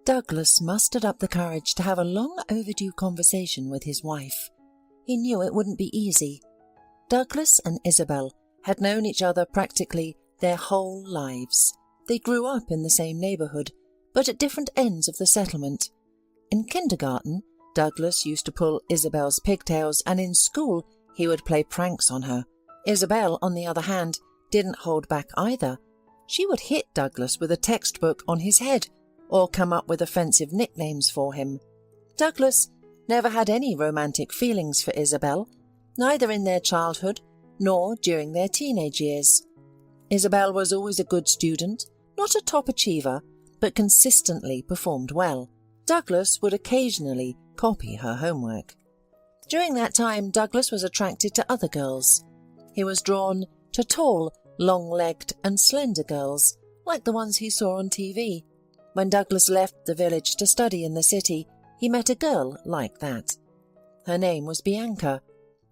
Douglas mustered up the courage to have a long-overdue conversation with his wife. He knew it wouldn't be easy. Douglas and Isabel had known each other practically their whole lives. They grew up in the same neighbourhood, but at different ends of the settlement. In kindergarten, Douglas used to pull Isabel's pigtails, and in school he would play pranks on her. Isabel, on the other hand, didn't hold back either. She would hit Douglas with a textbook on his head, or come up with offensive nicknames for him. Douglas never had any romantic feelings for Isabel, neither in their childhood nor during their teenage years. Isabel was always a good student, not a top achiever, but consistently performed well. Douglas would occasionally copy her homework. During that time, Douglas was attracted to other girls. He was drawn to tall, long-legged and slender girls, like the ones he saw on TV. When Douglas left the village to study in the city, he met a girl like that. Her name was Bianca,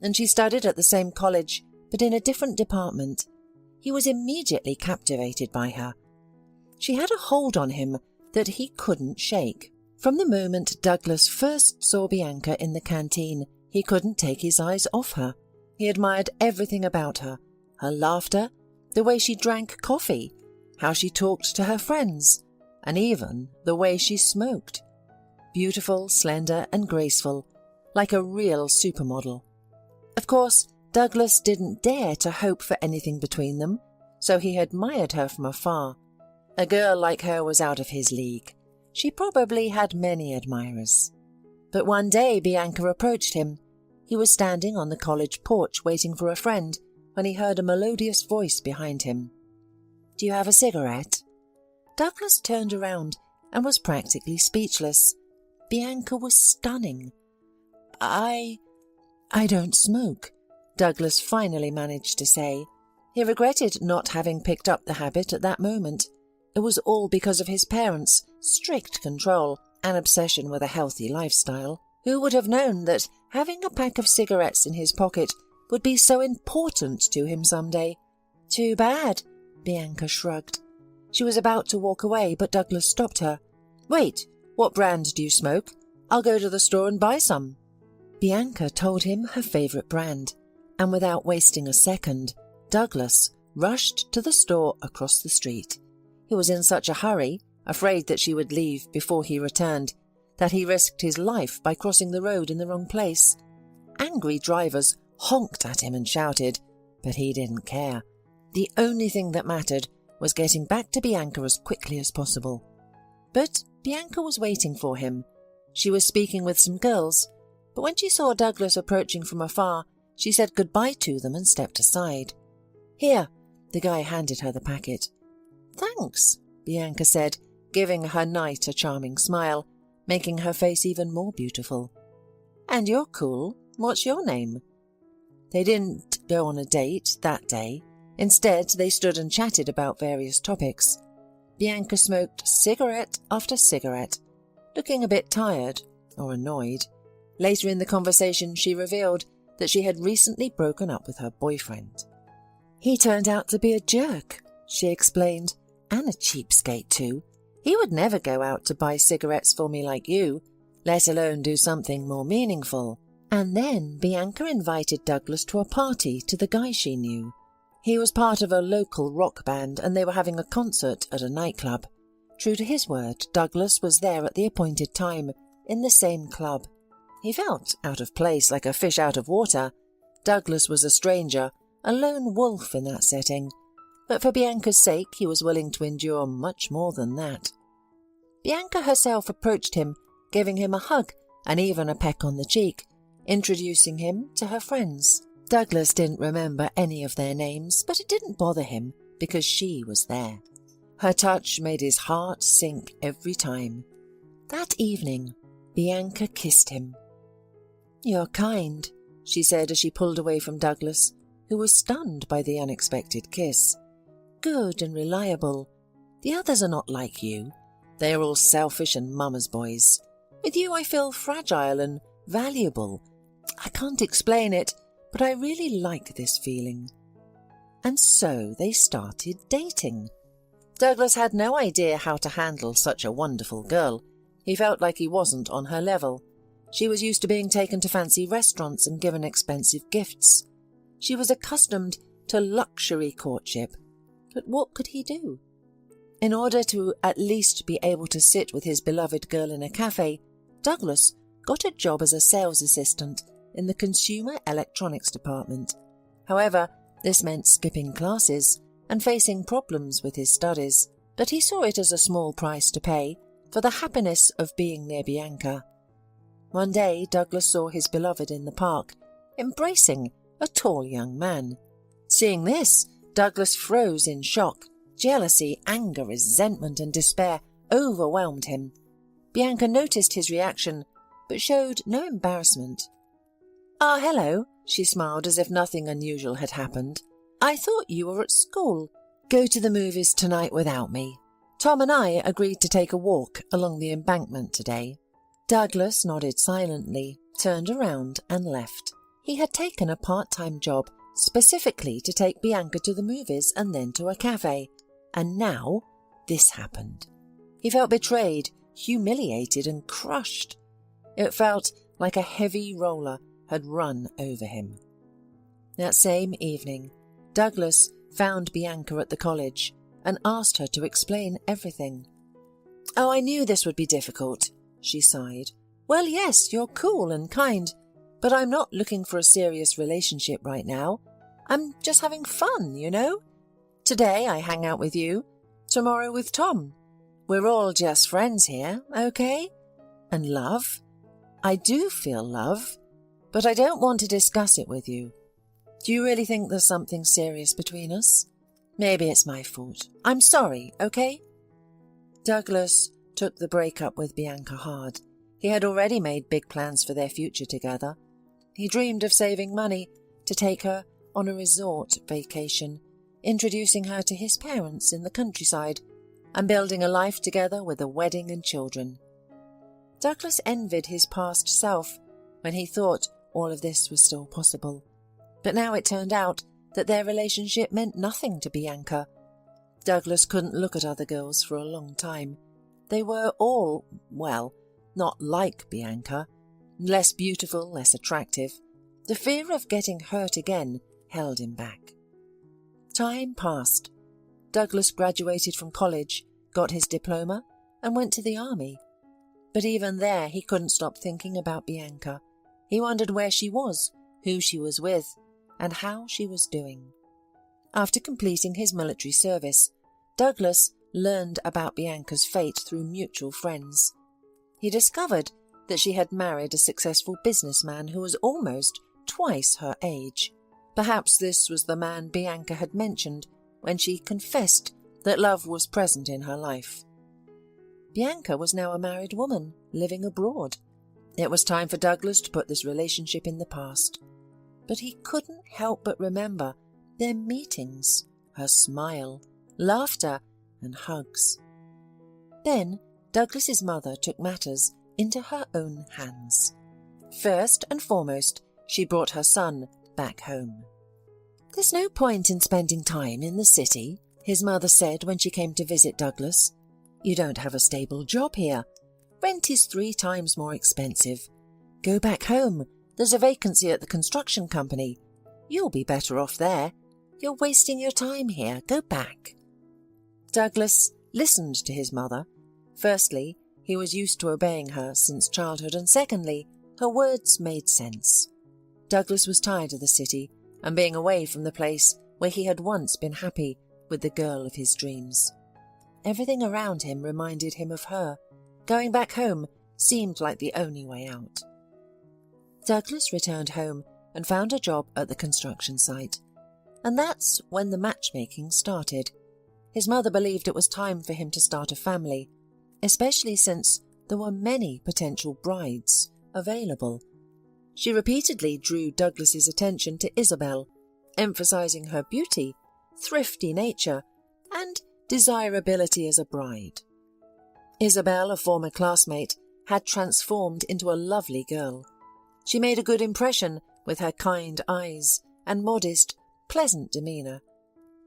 and she studied at the same college, but in a different department. He was immediately captivated by her. She had a hold on him that he couldn't shake. From the moment Douglas first saw Bianca in the canteen, he couldn't take his eyes off her. He admired everything about her: her laughter, the way she drank coffee, how she talked to her friends, and even the way she smoked. Beautiful, slender and graceful, like a real supermodel. Of course, Douglas didn't dare to hope for anything between them, so he admired her from afar. A girl like her was out of his league. She probably had many admirers. But one day Bianca approached him. He was standing on the college porch waiting for a friend when he heard a melodious voice behind him. "Do you have a cigarette?" Douglas turned around and was practically speechless. Bianca was stunning. I don't smoke," Douglas finally managed to say. He regretted not having picked up the habit at that moment. It was all because of his parents' strict control and obsession with a healthy lifestyle. Who would have known that having a pack of cigarettes in his pocket would be so important to him someday? "Too bad," Bianca shrugged. She was about to walk away, but Douglas stopped her. "Wait, what brand do you smoke? I'll go to the store and buy some." Bianca told him her favourite brand, and without wasting a second, Douglas rushed to the store across the street. He was in such a hurry, afraid that she would leave before he returned, that he risked his life by crossing the road in the wrong place. Angry drivers honked at him and shouted, but he didn't care. The only thing that mattered was getting back to Bianca as quickly as possible. But Bianca was waiting for him. She was speaking with some girls, but when she saw Douglas approaching from afar, she said goodbye to them and stepped aside. "Here," the guy handed her the packet. "Thanks," Bianca said, giving her knight a charming smile, making her face even more beautiful. "And you're cool. What's your name?" They didn't go on a date that day. Instead, they stood and chatted about various topics. Bianca smoked cigarette after cigarette, looking a bit tired or annoyed. Later in the conversation, she revealed that she had recently broken up with her boyfriend. "He turned out to be a jerk," she explained, "and a cheapskate too. He would never go out to buy cigarettes for me like you, let alone do something more meaningful." And then Bianca invited Douglas to a party to the guy she knew. He was part of a local rock band and they were having a concert at a nightclub. True to his word, Douglas was there at the appointed time, in the same club. He felt out of place, like a fish out of water. Douglas was a stranger, a lone wolf in that setting. But for Bianca's sake, he was willing to endure much more than that. Bianca herself approached him, giving him a hug and even a peck on the cheek, introducing him to her friends. Douglas didn't remember any of their names, but it didn't bother him because she was there. Her touch made his heart sink every time. That evening, Bianca kissed him. "You're kind," she said as she pulled away from Douglas, who was stunned by the unexpected kiss. "Good and reliable. The others are not like you. They are all selfish and mama's boys. With you I feel fragile and valuable. I can't explain it, but I really like this feeling." And so they started dating. Douglas had no idea how to handle such a wonderful girl, He felt like he wasn't on her level. She was used to being taken to fancy restaurants and given expensive gifts. She was accustomed to luxury courtship. But what could he do? In order to at least be able to sit with his beloved girl in a cafe, Douglas got a job as a sales assistant in the consumer electronics department. However, this meant skipping classes and facing problems with his studies, but he saw it as a small price to pay for the happiness of being near Bianca. One day, Douglas saw his beloved in the park, embracing a tall young man. Seeing this, Douglas froze in shock. Jealousy, anger, resentment, and despair overwhelmed him. Bianca noticed his reaction, but showed no embarrassment. "Ah, hello," she smiled as if nothing unusual had happened. "I thought you were at school. Go to the movies tonight without me. Tom and I agreed to take a walk along the embankment today." Douglas nodded silently, turned around and left. He had taken a part-time job specifically to take Bianca to the movies and then to a cafe. And now this happened. He felt betrayed, humiliated and crushed. It felt like a heavy roller had run over him. That same evening, Douglas found Bianca at the college and asked her to explain everything. "Oh, I knew this would be difficult," she sighed. "Well, yes, you're cool and kind, but I'm not looking for a serious relationship right now. I'm just having fun, you know? Today I hang out with you, tomorrow with Tom. We're all just friends here, okay? And love? I do feel love, but I don't want to discuss it with you. Do you really think there's something serious between us? Maybe it's my fault. I'm sorry, okay?" Douglas took the breakup with Bianca hard. He had already made big plans for their future together. He dreamed of saving money to take her on a resort vacation, introducing her to his parents in the countryside, and building a life together with a wedding and children. Douglas envied his past self when he thought all of this was still possible. But now it turned out that their relationship meant nothing to Bianca. Douglas couldn't look at other girls for a long time. They were all, well, not like Bianca. Less beautiful, less attractive. The fear of getting hurt again held him back. Time passed. Douglas graduated from college, got his diploma, and went to the army. But even there he couldn't stop thinking about Bianca. He wondered where she was, who she was with, and how she was doing. After completing his military service, Douglas learned about Bianca's fate through mutual friends. He discovered that she had married a successful businessman who was almost twice her age. Perhaps this was the man Bianca had mentioned when she confessed that love was present in her life. Bianca was now a married woman, living abroad. It was time for Douglas to put this relationship in the past. But he couldn't help but remember their meetings, her smile, laughter, and hugs. Then Douglas's mother took matters into her own hands. First and foremost, she brought her son back home. "There's no point in spending time in the city," his mother said when she came to visit Douglas. "You don't have a stable job here. Rent is 3 times more expensive. Go back home. There's a vacancy at the construction company. You'll be better off there. You're wasting your time here. Go back." Douglas listened to his mother. Firstly, he was used to obeying her since childhood, and secondly, her words made sense. Douglas was tired of the city and being away from the place where he had once been happy with the girl of his dreams. Everything around him reminded him of her. Going back home seemed like the only way out. Douglas returned home and found a job at the construction site. And that's when the matchmaking started. His mother believed it was time for him to start a family, especially since there were many potential brides available. She repeatedly drew Douglas's attention to Isabel, emphasizing her beauty, thrifty nature, and desirability as a bride. Isabel, a former classmate, had transformed into a lovely girl. She made a good impression with her kind eyes and modest, pleasant demeanour.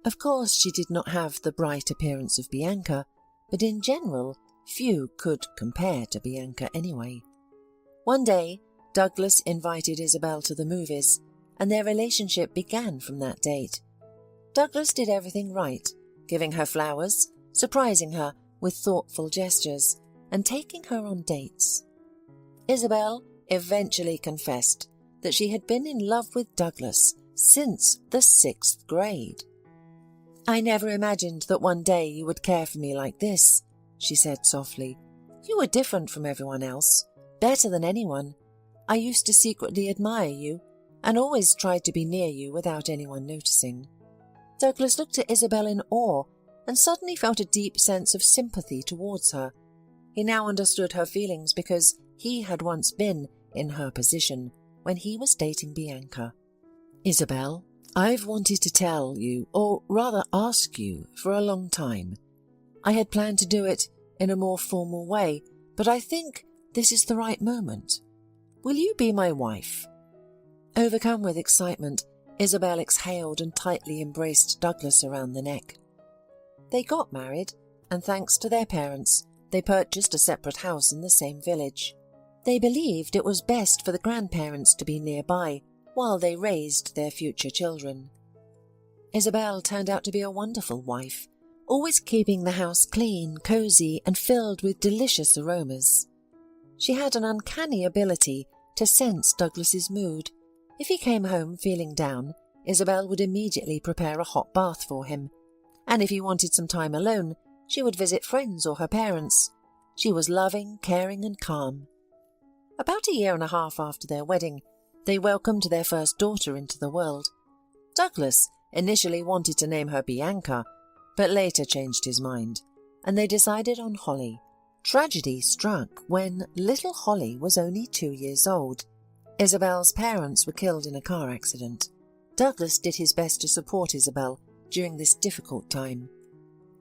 Of course, she did not have the bright appearance of Bianca, but in general, few could compare to Bianca anyway. One day, Douglas invited Isabel to the movies, and their relationship began from that date. Douglas did everything right, giving her flowers, surprising her with thoughtful gestures, and taking her on dates. Isabel eventually confessed that she had been in love with Douglas since the 6th grade. "I never imagined that one day you would care for me like this," she said softly. "You were different from everyone else, better than anyone. I used to secretly admire you, and always tried to be near you without anyone noticing." Douglas looked at Isabel in awe and suddenly felt a deep sense of sympathy towards her. He now understood her feelings because he had once been in her position when he was dating Bianca. "Isabel, I've wanted to tell you, or rather ask you, for a long time. I had planned to do it in a more formal way, but I think this is the right moment. Will you be my wife?" Overcome with excitement, Isabel exhaled and tightly embraced Douglas around the neck. They got married, and thanks to their parents, they purchased a separate house in the same village. They believed it was best for the grandparents to be nearby while they raised their future children. Isabel turned out to be a wonderful wife, always keeping the house clean, cozy, and filled with delicious aromas. She had an uncanny ability to sense Douglas's mood. If he came home feeling down, Isabel would immediately prepare a hot bath for him, and if he wanted some time alone, she would visit friends or her parents. She was loving, caring, and calm. About a year and a half after their wedding, they welcomed their first daughter into the world. Douglas initially wanted to name her Bianca, but later changed his mind, and they decided on Holly. Tragedy struck when little Holly was only 2 years old. Isabel's parents were killed in a car accident. Douglas did his best to support Isabel during this difficult time.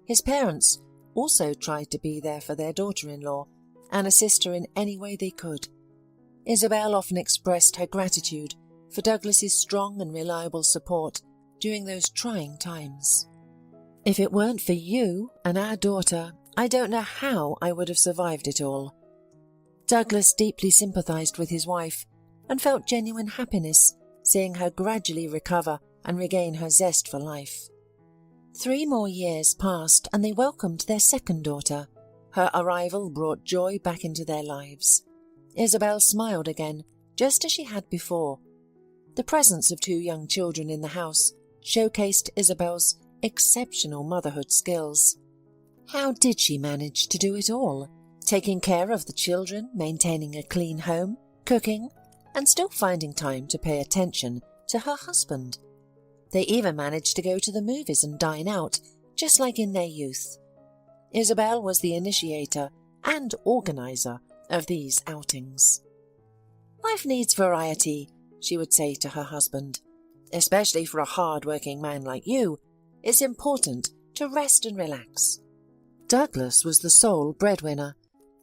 His parents also tried to be there for their daughter-in-law and assist her in any way they could. Isabel often expressed her gratitude for Douglas's strong and reliable support during those trying times. "If it weren't for you and our daughter, I don't know how I would have survived it all." Douglas deeply sympathized with his wife and felt genuine happiness seeing her gradually recover and regain her zest for life. 3 more years passed and they welcomed their second daughter. Her arrival brought joy back into their lives. Isabel smiled again, just as she had before. The presence of 2 young children in the house showcased Isabel's exceptional motherhood skills. How did she manage to do it all? Taking care of the children, maintaining a clean home, cooking, and still finding time to pay attention to her husband. They even managed to go to the movies and dine out, just like in their youth. Isabel was the initiator and organizer of these outings. "Life needs variety," she would say to her husband. "Especially for a hard-working man like you, it's important to rest and relax." Douglas was the sole breadwinner.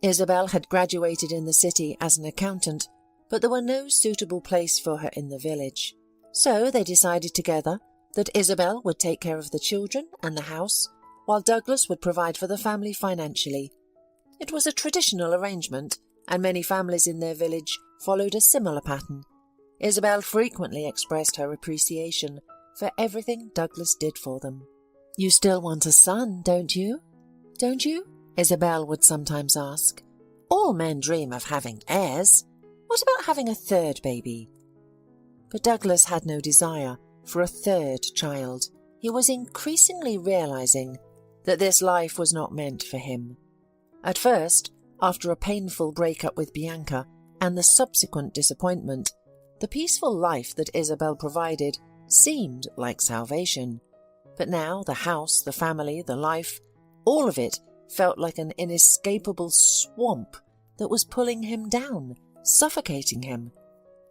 Isabel had graduated in the city as an accountant, but there were no suitable place for her in the village. So they decided together that Isabel would take care of the children and the house, while Douglas would provide for the family financially. It was a traditional arrangement, and many families in their village followed a similar pattern. Isabel frequently expressed her appreciation for everything Douglas did for them. "You still want a son, don't you? Don't you?" Isabel would sometimes ask. "All men dream of having heirs. What about having a 3rd baby?" But Douglas had no desire for a 3rd child. He was increasingly realizing that this life was not meant for him. At first, after a painful breakup with Bianca and the subsequent disappointment, the peaceful life that Isabel provided seemed like salvation. But now the house, the family, the life, all of it felt like an inescapable swamp that was pulling him down, suffocating him.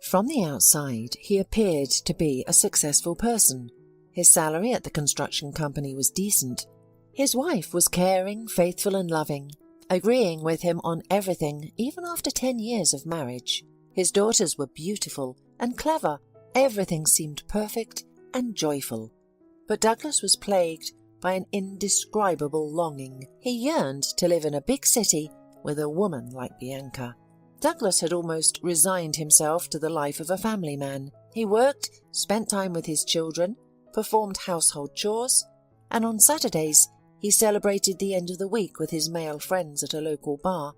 From the outside, he appeared to be a successful person. His salary at the construction company was decent. His wife was caring, faithful, and loving, agreeing with him on everything even after 10 years of marriage. His daughters were beautiful and clever. Everything seemed perfect and joyful. But Douglas was plagued by an indescribable longing. He yearned to live in a big city with a woman like Bianca. Douglas had almost resigned himself to the life of a family man. He worked, spent time with his children, performed household chores, and on Saturdays he celebrated the end of the week with his male friends at a local bar.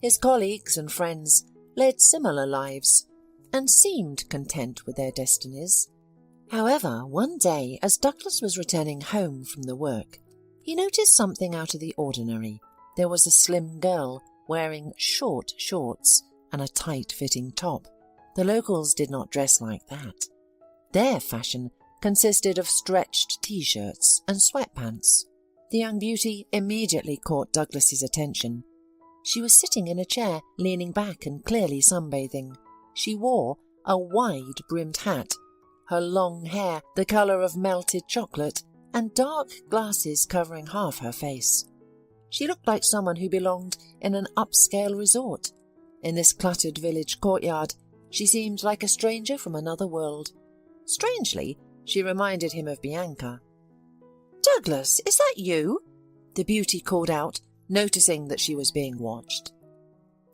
His colleagues and friends led similar lives and seemed content with their destinies. However, one day, as Douglas was returning home from the work, he noticed something out of the ordinary. There was a slim girl wearing short shorts and a tight-fitting top. The locals did not dress like that. Their fashion consisted of stretched t-shirts and sweatpants. The young beauty immediately caught Douglas's attention. She was sitting in a chair, leaning back and clearly sunbathing. She wore a wide-brimmed hat, her long hair the colour of melted chocolate, and dark glasses covering half her face. She looked like someone who belonged in an upscale resort. In this cluttered village courtyard, she seemed like a stranger from another world. Strangely, she reminded him of Bianca. "Douglas, is that you?" the beauty called out, noticing that she was being watched.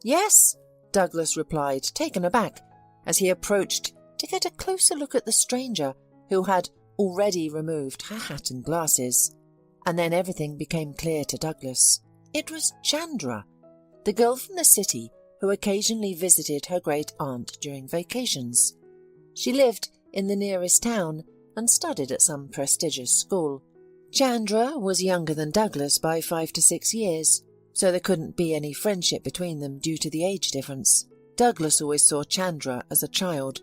"Yes," Douglas replied, taken aback, as he approached to get a closer look at the stranger, who had already removed her hat and glasses. And then everything became clear to Douglas. It was Chandra, the girl from the city who occasionally visited her great-aunt during vacations. She lived in the nearest town and studied at some prestigious school. Chandra was younger than Douglas by 5 to 6 years, so there couldn't be any friendship between them due to the age difference. Douglas always saw Chandra as a child.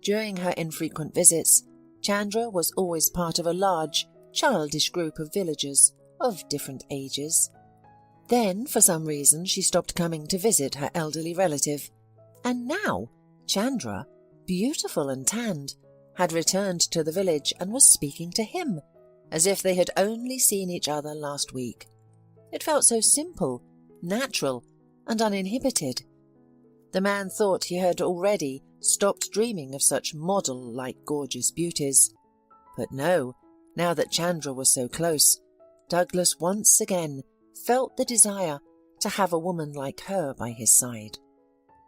During her infrequent visits, Chandra was always part of a large, childish group of villagers of different ages. Then, for some reason, she stopped coming to visit her elderly relative, and now Chandra, beautiful and tanned, had returned to the village and was speaking to him, as if they had only seen each other last week. It felt so simple, natural, and uninhibited. The man thought he had already stopped dreaming of such model-like gorgeous beauties. But no, now that Chandra was so close, Douglas once again felt the desire to have a woman like her by his side.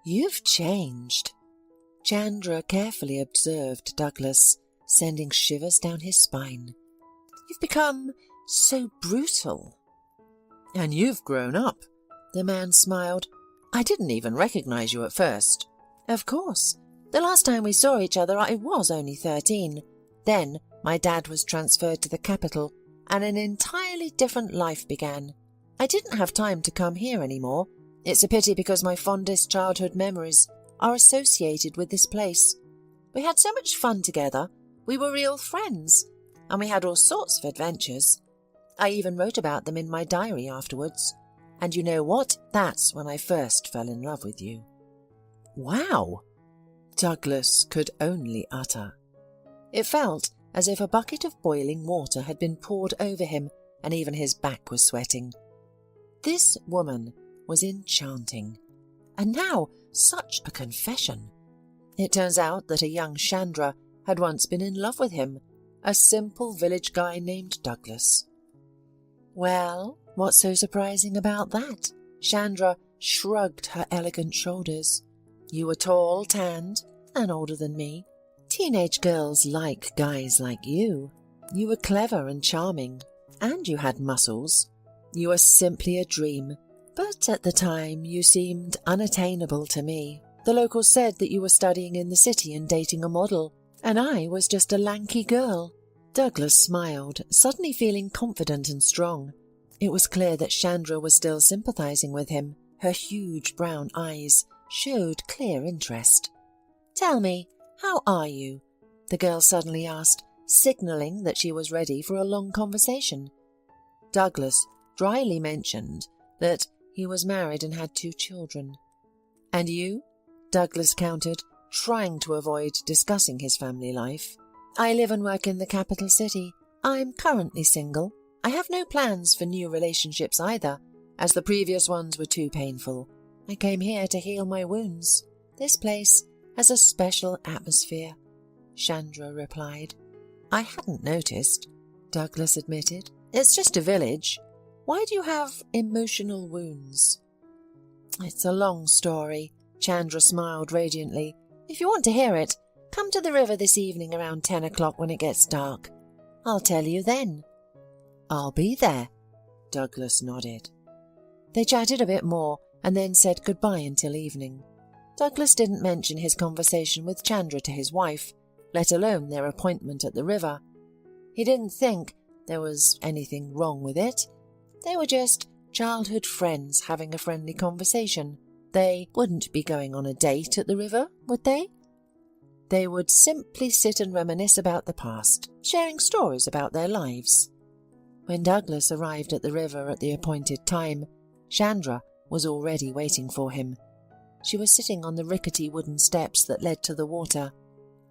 "You've changed." Chandra carefully observed Douglas, sending shivers down his spine. "You've become so brutal." "And you've grown up." The man smiled. "I didn't even recognize you at first." "Of course. The last time we saw each other I was only 13. Then my dad was transferred to the capital, and an entirely different life began. I didn't have time to come here anymore. It's a pity because my fondest childhood memories are associated with this place. We had so much fun together. We were real friends, and we had all sorts of adventures. I even wrote about them in my diary afterwards. And you know what? That's when I first fell in love with you." "Wow!" Douglas could only utter. It felt as if a bucket of boiling water had been poured over him, and even his back was sweating. This woman was enchanting. And now such a confession. It turns out that a young Chandra had once been in love with him, a simple village guy named Douglas. Well, what's so surprising about that? Chandra shrugged her elegant shoulders. "You were tall, tanned, and older than me. Teenage girls like guys like you. You were clever and charming, and you had muscles. You were simply a dream, but at the time you seemed unattainable to me. The locals said that you were studying in the city and dating a model, and I was just a lanky girl." Douglas smiled, suddenly feeling confident and strong. It was clear that Chandra was still sympathizing with him. Her huge brown eyes showed clear interest. "Tell me, how are you?" the girl suddenly asked, signaling that she was ready for a long conversation. Douglas dryly mentioned that he was married and had 2 children. "And you?" Douglas countered, trying to avoid discussing his family life. "I live and work in the capital city. I'm currently single. I have no plans for new relationships either, as the previous ones were too painful. I came here to heal my wounds. This place has a special atmosphere," Chandra replied. "I hadn't noticed," Douglas admitted. It's just a village. Why do you have emotional wounds?" "It's a long story." Chandra smiled radiantly. "If you want to hear it, come to the river this evening around 10 o'clock when it gets dark. I'll tell you then." "I'll be there." Douglas nodded. They chatted a bit more and then said goodbye until evening. Douglas didn't mention his conversation with Chandra to his wife, let alone their appointment at the river. He didn't think there was anything wrong with it. They were just childhood friends having a friendly conversation. They wouldn't be going on a date at the river, would they? They would simply sit and reminisce about the past, sharing stories about their lives. When Douglas arrived at the river at the appointed time, Chandra was already waiting for him. She was sitting on the rickety wooden steps that led to the water.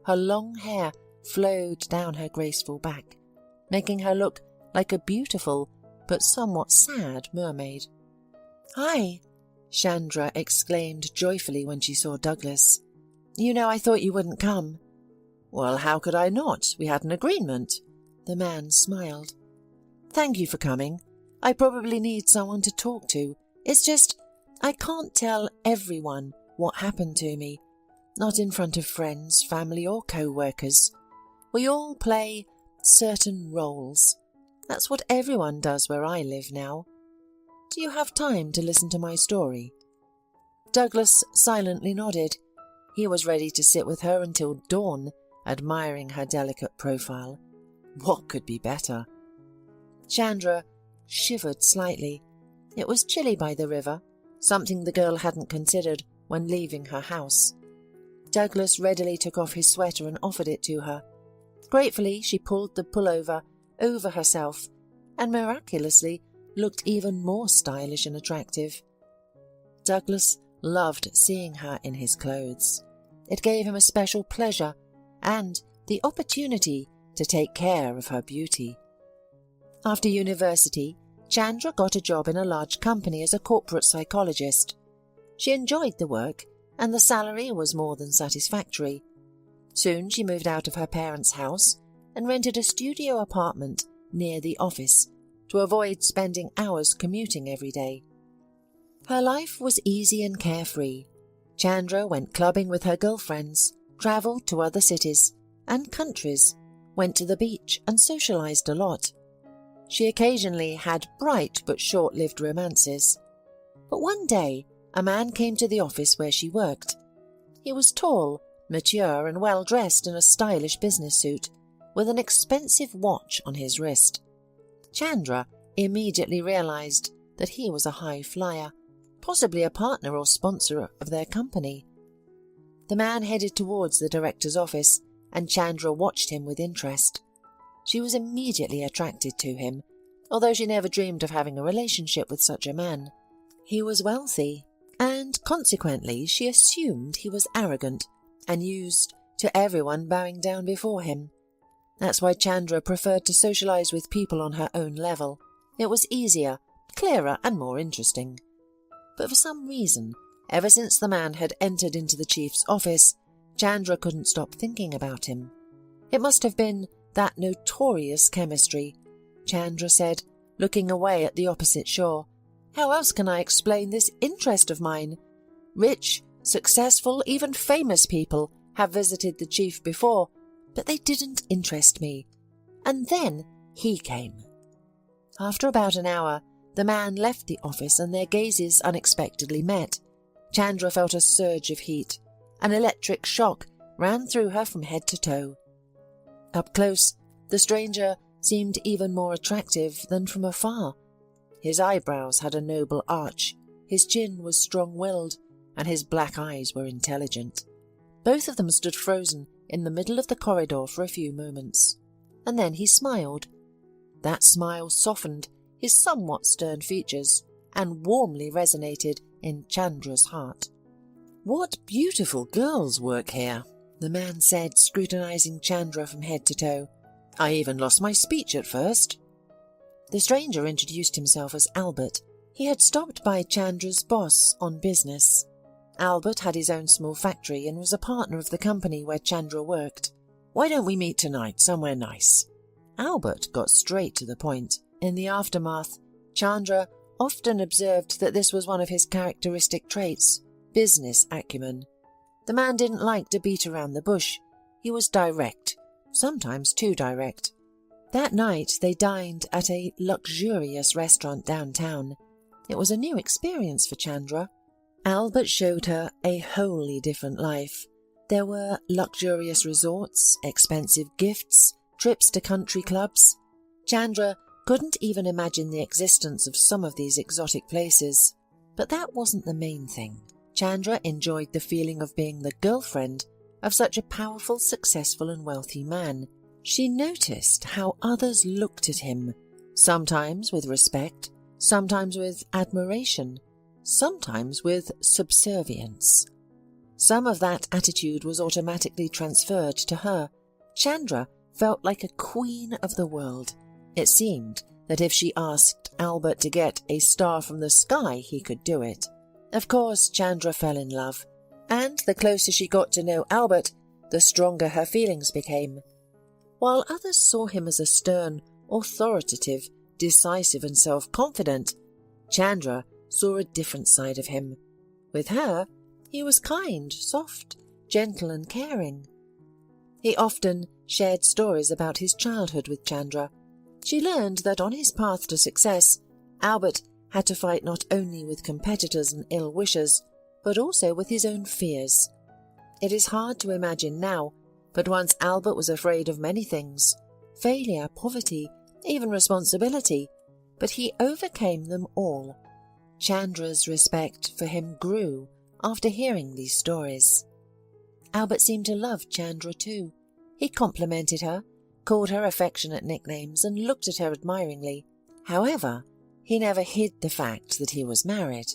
Her long hair flowed down her graceful back, making her look like a beautiful but somewhat sad mermaid. "Hi!" Chandra exclaimed joyfully when she saw Douglas. "You know, I thought you wouldn't come." "Well, how could I not? We had an agreement." The man smiled. "Thank you for coming. I probably need someone to talk to. It's just, I can't tell everyone what happened to me. Not in front of friends, family or co-workers. We all play certain roles. That's what everyone does where I live now. Do you have time to listen to my story?" Douglas silently nodded. He was ready to sit with her until dawn, admiring her delicate profile. What could be better? Chandra shivered slightly. It was chilly by the river, something the girl hadn't considered when leaving her house. Douglas readily took off his sweater and offered it to her. Gratefully, she pulled the pullover over herself and miraculously looked even more stylish and attractive. Douglas loved seeing her in his clothes. It gave him a special pleasure and the opportunity to take care of her beauty. After university, Chandra got a job in a large company as a corporate psychologist. She enjoyed the work, and the salary was more than satisfactory. Soon she moved out of her parents' house and rented a studio apartment near the office to avoid spending hours commuting every day. Her life was easy and carefree. Chandra went clubbing with her girlfriends, travelled to other cities and countries, went to the beach and socialised a lot. She occasionally had bright but short-lived romances. But one day, a man came to the office where she worked. He was tall, mature and well-dressed in a stylish business suit, with an expensive watch on his wrist. Chandra immediately realised that he was a high flyer, possibly a partner or sponsor of their company. The man headed towards the director's office, and Chandra watched him with interest. She was immediately attracted to him, although she never dreamed of having a relationship with such a man. He was wealthy, and consequently she assumed he was arrogant and used to everyone bowing down before him. That's why Chandra preferred to socialise with people on her own level. It was easier, clearer and more interesting. But for some reason, ever since the man had entered into the chief's office, Chandra couldn't stop thinking about him. It must have been that notorious chemistry, Chandra said, looking away at the opposite shore. How else can I explain this interest of mine? Rich, successful, even famous people have visited the chief before, but they didn't interest me. And then he came. After about an hour, the man left the office and their gazes unexpectedly met. Chandra felt a surge of heat. An electric shock ran through her from head to toe. Up close, the stranger seemed even more attractive than from afar. His eyebrows had a noble arch, his chin was strong-willed, and his black eyes were intelligent. Both of them stood frozen in the middle of the corridor for a few moments, and then he smiled. That smile softened his somewhat stern features and warmly resonated in Chandra's heart. "What beautiful girls work here," the man said, scrutinizing Chandra from head to toe. "I even lost my speech at first." The stranger introduced himself as Albert. He had stopped by Chandra's boss on business. Albert had his own small factory and was a partner of the company where Chandra worked. "Why don't we meet tonight somewhere nice?" Albert got straight to the point. In the aftermath, Chandra often observed that this was one of his characteristic traits, business acumen. The man didn't like to beat around the bush. He was direct, sometimes too direct. That night they dined at a luxurious restaurant downtown. It was a new experience for Chandra. Albert showed her a wholly different life. There were luxurious resorts, expensive gifts, trips to country clubs. Chandra couldn't even imagine the existence of some of these exotic places. But that wasn't the main thing. Chandra enjoyed the feeling of being the girlfriend of such a powerful, successful and wealthy man. She noticed how others looked at him, sometimes with respect, sometimes with admiration, sometimes with subservience. Some of that attitude was automatically transferred to her. Chandra felt like a queen of the world. It seemed that if she asked Albert to get a star from the sky, he could do it. Of course, Chandra fell in love, and the closer she got to know Albert, the stronger her feelings became. While others saw him as a stern, authoritative, decisive and self-confident, Chandra saw a different side of him. With her, he was kind, soft, gentle and caring. He often shared stories about his childhood with Chandra. She learned that on his path to success, Albert had to fight not only with competitors and ill-wishers, but also with his own fears. It is hard to imagine now, but once Albert was afraid of many things: failure, poverty, even responsibility, but he overcame them all. Chandra's respect for him grew after hearing these stories. Albert seemed to love Chandra too. He complimented her, called her affectionate nicknames, and looked at her admiringly. However, he never hid the fact that he was married.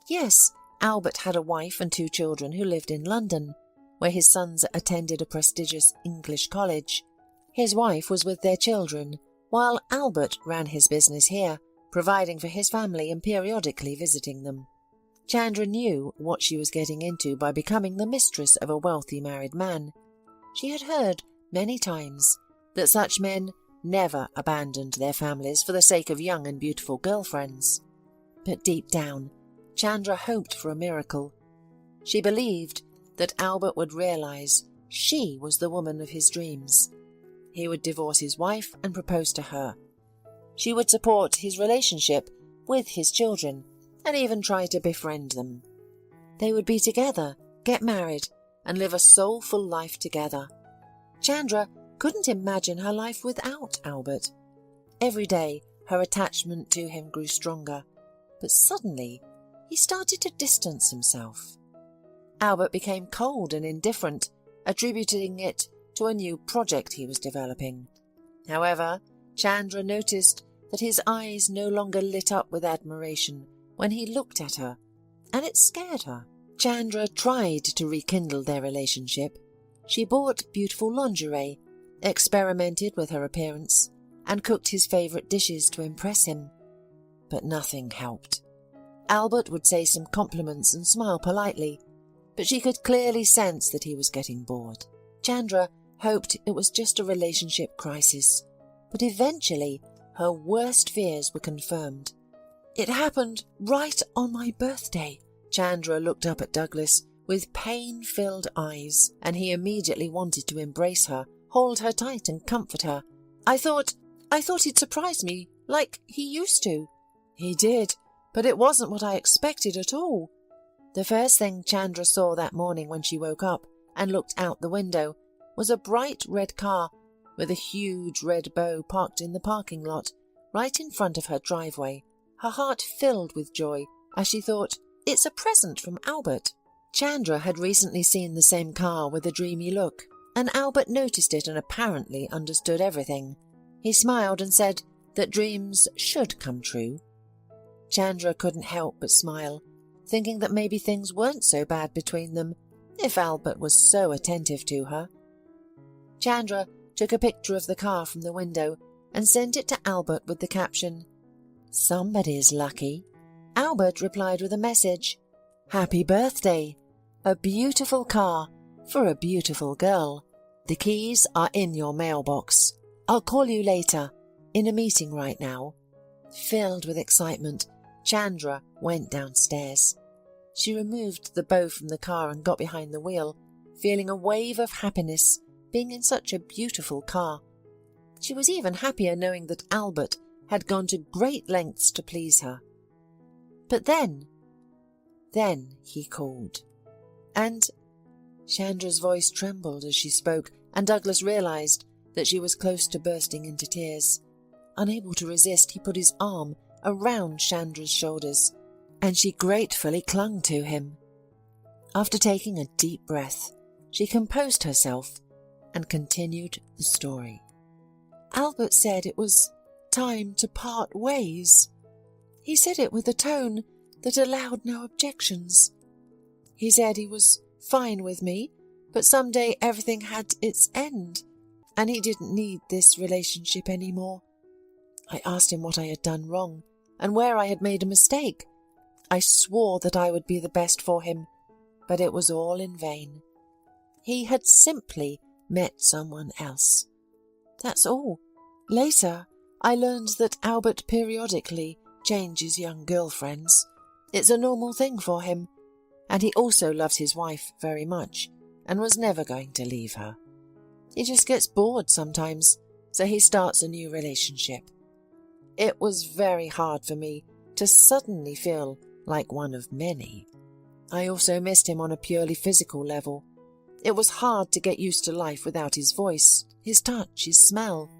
Yes, Albert had a wife and 2 children who lived in London, where his sons attended a prestigious English college. His wife was with their children, while Albert ran his business here, providing for his family and periodically visiting them. Chandra knew what she was getting into by becoming the mistress of a wealthy married man. She had heard many times that such men never abandoned their families for the sake of young and beautiful girlfriends. But deep down, Chandra hoped for a miracle. She believed that Albert would realize she was the woman of his dreams. He would divorce his wife and propose to her. She would support his relationship with his children and even try to befriend them. They would be together, get married, and live a soulful life together. Chandra couldn't imagine her life without Albert. Every day, her attachment to him grew stronger, but suddenly he started to distance himself. Albert became cold and indifferent, attributing it to a new project he was developing. However, Chandra noticed that his eyes no longer lit up with admiration when he looked at her, and it scared her. Chandra tried to rekindle their relationship. She bought beautiful lingerie, experimented with her appearance, and cooked his favourite dishes to impress him. But nothing helped. Albert would say some compliments and smile politely, but she could clearly sense that he was getting bored. Chandra hoped it was just a relationship crisis, but eventually her worst fears were confirmed. "It happened right on my birthday." Chandra looked up at Douglas with pain-filled eyes, and he immediately wanted to embrace her, hold her tight and comfort her. I thought he'd surprise me, like he used to." "He did, but it wasn't what I expected at all." The first thing Chandra saw that morning when she woke up and looked out the window was a bright red car with a huge red bow parked in the parking lot right in front of her driveway. Her heart filled with joy as she thought, "It's a present from Albert." Chandra had recently seen the same car with a dreamy look, and Albert noticed it and apparently understood everything. He smiled and said that dreams should come true. Chandra couldn't help but smile, thinking that maybe things weren't so bad between them if Albert was so attentive to her. Chandra took a picture of the car from the window and sent it to Albert with the caption, "Somebody's lucky." Albert replied with a message, "Happy birthday. A beautiful car for a beautiful girl. The keys are in your mailbox. I'll call you later. in a meeting right now." Filled with excitement, Chandra went downstairs. She removed the bow from the car and got behind the wheel, feeling a wave of happiness being in such a beautiful car. She was even happier knowing that Albert had gone to great lengths to please her. But then he called. And Chandra's voice trembled as she spoke, and Douglas realized that she was close to bursting into tears. Unable to resist, he put his arm around Chandra's shoulders, and she gratefully clung to him. After taking a deep breath, she composed herself and continued the story. "Albert said it was time to part ways. He said it with a tone that allowed no objections. He said he was fine with me, but someday everything had its end, and he didn't need this relationship anymore. I asked him what I had done wrong, and where I had made a mistake. I swore that I would be the best for him, but it was all in vain. He had simply met someone else. That's all. Later, I learned that Albert periodically changes young girlfriends. It's a normal thing for him, and he also loves his wife very much and was never going to leave her. He just gets bored sometimes, so he starts a new relationship. It was very hard for me to suddenly feel like one of many. I also missed him on a purely physical level. It was hard to get used to life without his voice, his touch, his smell.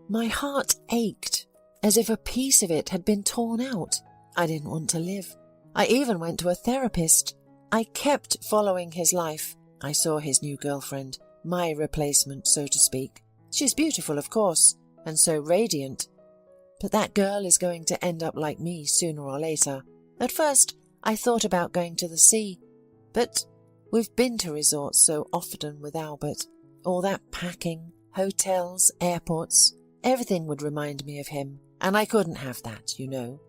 My heart ached, as if a piece of it had been torn out. I didn't want to live. I even went to a therapist. I kept following his life. I saw his new girlfriend, my replacement, so to speak. She's beautiful, of course, and so radiant. But that girl is going to end up like me sooner or later. At first, I thought about going to the sea, but we've been to resorts so often with Albert. All that packing, hotels, airports, everything would remind me of him, and I couldn't have that, you know.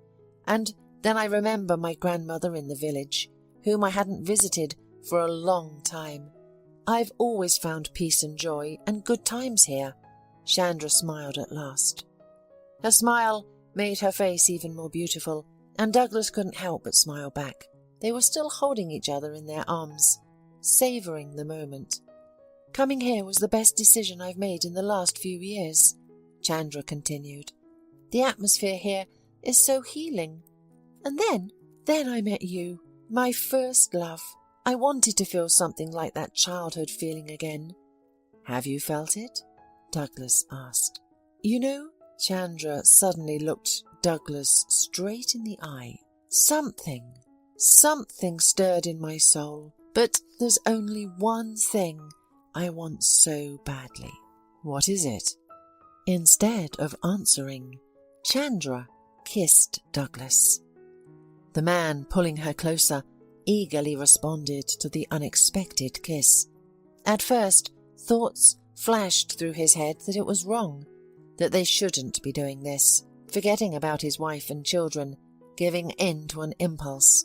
And then I remember my grandmother in the village, whom I hadn't visited for a long time. I've always found peace and joy and good times here. Chandra smiled at last. Her smile made her face even more beautiful, and Douglas couldn't help but smile back. They were still holding each other in their arms, savouring the moment. "Coming here was the best decision I've made in the last few years," Chandra continued. "The atmosphere here is so healing. And then I met you, my first love. I wanted to feel something like that childhood feeling again." "Have you felt it?" Douglas asked. "You know," Chandra suddenly looked Douglas straight in the eye. Something stirred in my soul, but there's only one thing I want so badly." "What is it?" Instead of answering, Chandra kissed Douglas. The man, pulling her closer, eagerly responded to the unexpected kiss. At first, thoughts flashed through his head that it was wrong, that they shouldn't be doing this, forgetting about his wife and children, giving in to an impulse.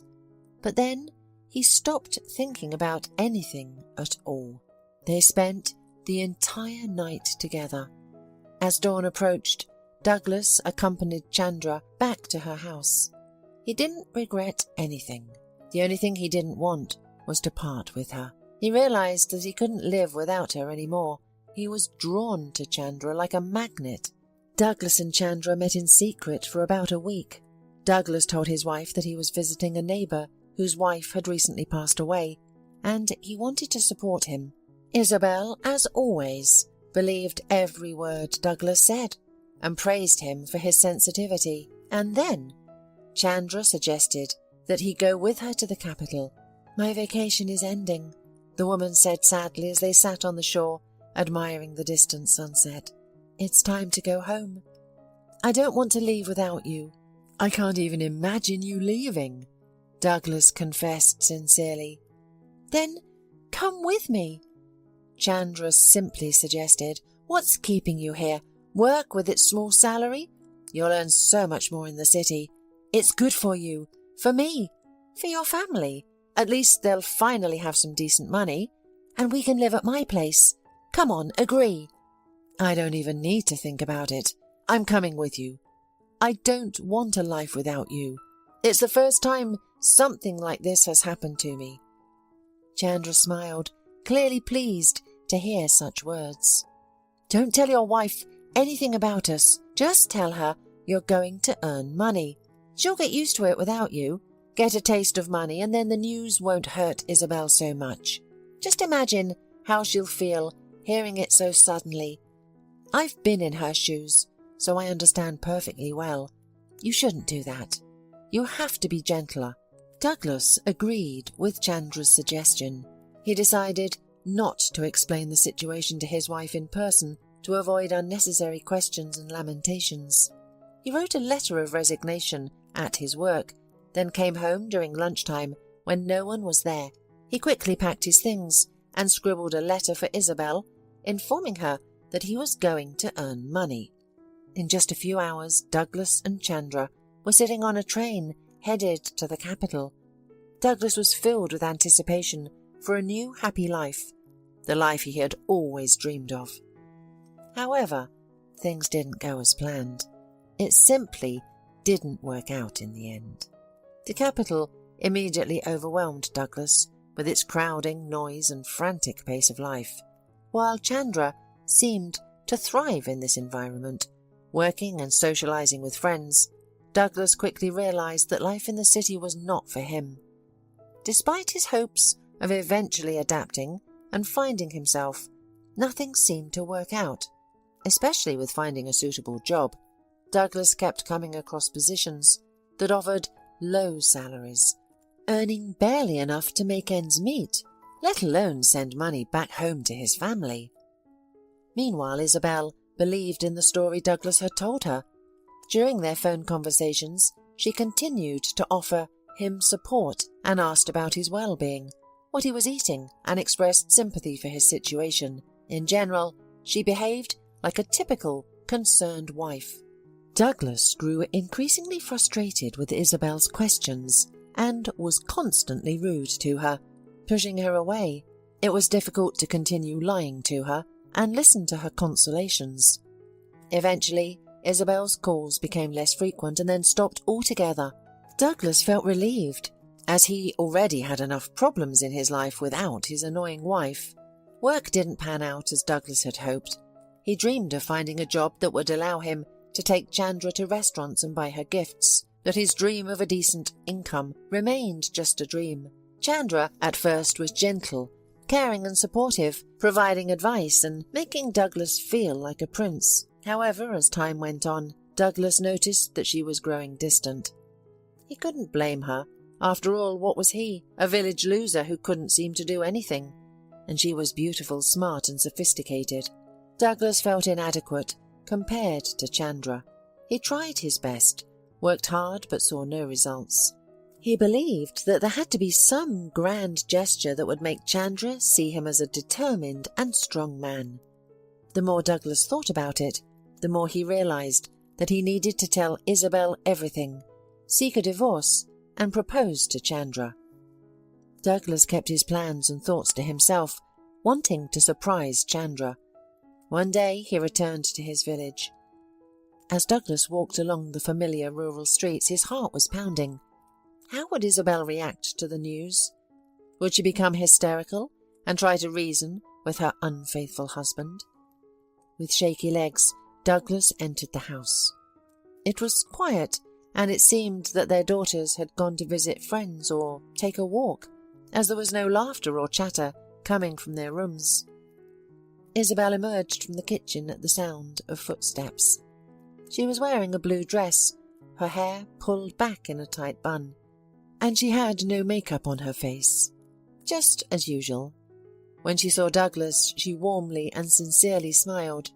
But then he stopped thinking about anything at all. They spent the entire night together. As dawn approached, Douglas accompanied Chandra back to her house. He didn't regret anything. The only thing he didn't want was to part with her. He realized that he couldn't live without her anymore. He was drawn to Chandra like a magnet. Douglas and Chandra met in secret for about a week. Douglas told his wife that he was visiting a neighbour whose wife had recently passed away, and he wanted to support him. Isabel, as always, believed every word Douglas said and praised him for his sensitivity. And then Chandra suggested that he go with her to the capital. "My vacation is ending," the woman said sadly as they sat on the shore, admiring the distant sunset. "It's time to go home. I don't want to leave without you." "I can't even imagine you leaving," Douglas confessed sincerely. "Then come with me," Chandra simply suggested. "What's keeping you here? Work with its small salary? You'll earn so much more in the city. It's good for you, for me, for your family. At least they'll finally have some decent money, and we can live at my place. Come on, agree." "I don't even need to think about it. I'm coming with you. I don't want a life without you. It's the first time something like this has happened to me." Chandra smiled, clearly pleased to hear such words. "Don't tell your wife anything about us. Just tell her you're going to earn money. She'll get used to it without you, get a taste of money, and then the news won't hurt Isabel so much. Just imagine how she'll feel hearing it so suddenly. I've been in her shoes, so I understand perfectly well. You shouldn't do that. You have to be gentler." Douglas agreed with Chandra's suggestion. He decided not to explain the situation to his wife in person to avoid unnecessary questions and lamentations. He wrote a letter of resignation at his work, then came home during lunchtime when no one was there. He quickly packed his things and scribbled a letter for Isabel, informing her that he was going to earn money. In just a few hours, Douglas and Chandra were sitting on a train headed to the capital. Douglas was filled with anticipation for a new happy life, the life he had always dreamed of. However, things didn't go as planned. It simply didn't work out in the end. The capital immediately overwhelmed Douglas with its crowding, noise and frantic pace of life, while Chandra seemed to thrive in this environment. Working and socializing with friends, Douglas quickly realized that life in the city was not for him. Despite his hopes of eventually adapting and finding himself, nothing seemed to work out, especially with finding a suitable job. Douglas kept coming across positions that offered low salaries, earning barely enough to make ends meet, let alone send money back home to his family. Meanwhile, Isabel believed in the story Douglas had told her. During their phone conversations, she continued to offer him support and asked about his well-being, what he was eating, and expressed sympathy for his situation. In general, she behaved like a typical concerned wife. Douglas grew increasingly frustrated with Isabel's questions and was constantly rude to her, pushing her away. It was difficult to continue lying to her and listen to her consolations. Eventually, Isabel's calls became less frequent and then stopped altogether. Douglas felt relieved, as he already had enough problems in his life without his annoying wife. Work didn't pan out as Douglas had hoped. He dreamed of finding a job that would allow him to take Chandra to restaurants and buy her gifts, but his dream of a decent income remained just a dream. Chandra at first was gentle, caring and supportive, providing advice and making Douglas feel like a prince. However, as time went on, Douglas noticed that she was growing distant. He couldn't blame her. After all, what was he? A village loser who couldn't seem to do anything. And she was beautiful, smart and sophisticated. Douglas felt inadequate compared to Chandra. He tried his best, worked hard but saw no results. He believed that there had to be some grand gesture that would make Chandra see him as a determined and strong man. The more Douglas thought about it, the more he realized that he needed to tell Isabel everything, seek a divorce, and propose to Chandra. Douglas kept his plans and thoughts to himself, wanting to surprise Chandra. One day he returned to his village. As Douglas walked along the familiar rural streets, his heart was pounding. How would Isabel react to the news? Would she become hysterical and try to reason with her unfaithful husband? With shaky legs, Douglas entered the house. It was quiet, and it seemed that their daughters had gone to visit friends or take a walk, as there was no laughter or chatter coming from their rooms. Isabel emerged from the kitchen at the sound of footsteps. She was wearing a blue dress, her hair pulled back in a tight bun, and she had no makeup on her face, just as usual. When she saw Douglas, she warmly and sincerely smiled.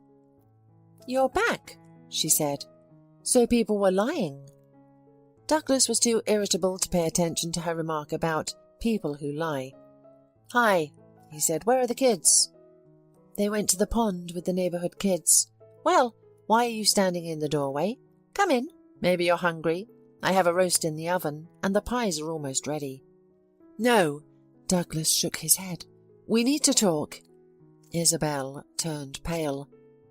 "You're back," she said. "So people were lying." Douglas was too irritable to pay attention to her remark about people who lie. "Hi," he said. "Where are the kids?" "They went to the pond with the neighborhood kids." "Well, why are you standing in the doorway? Come in. Maybe you're hungry. I have a roast in the oven, and the pies are almost ready." "No," Douglas shook his head. "We need to talk." Isabel turned pale,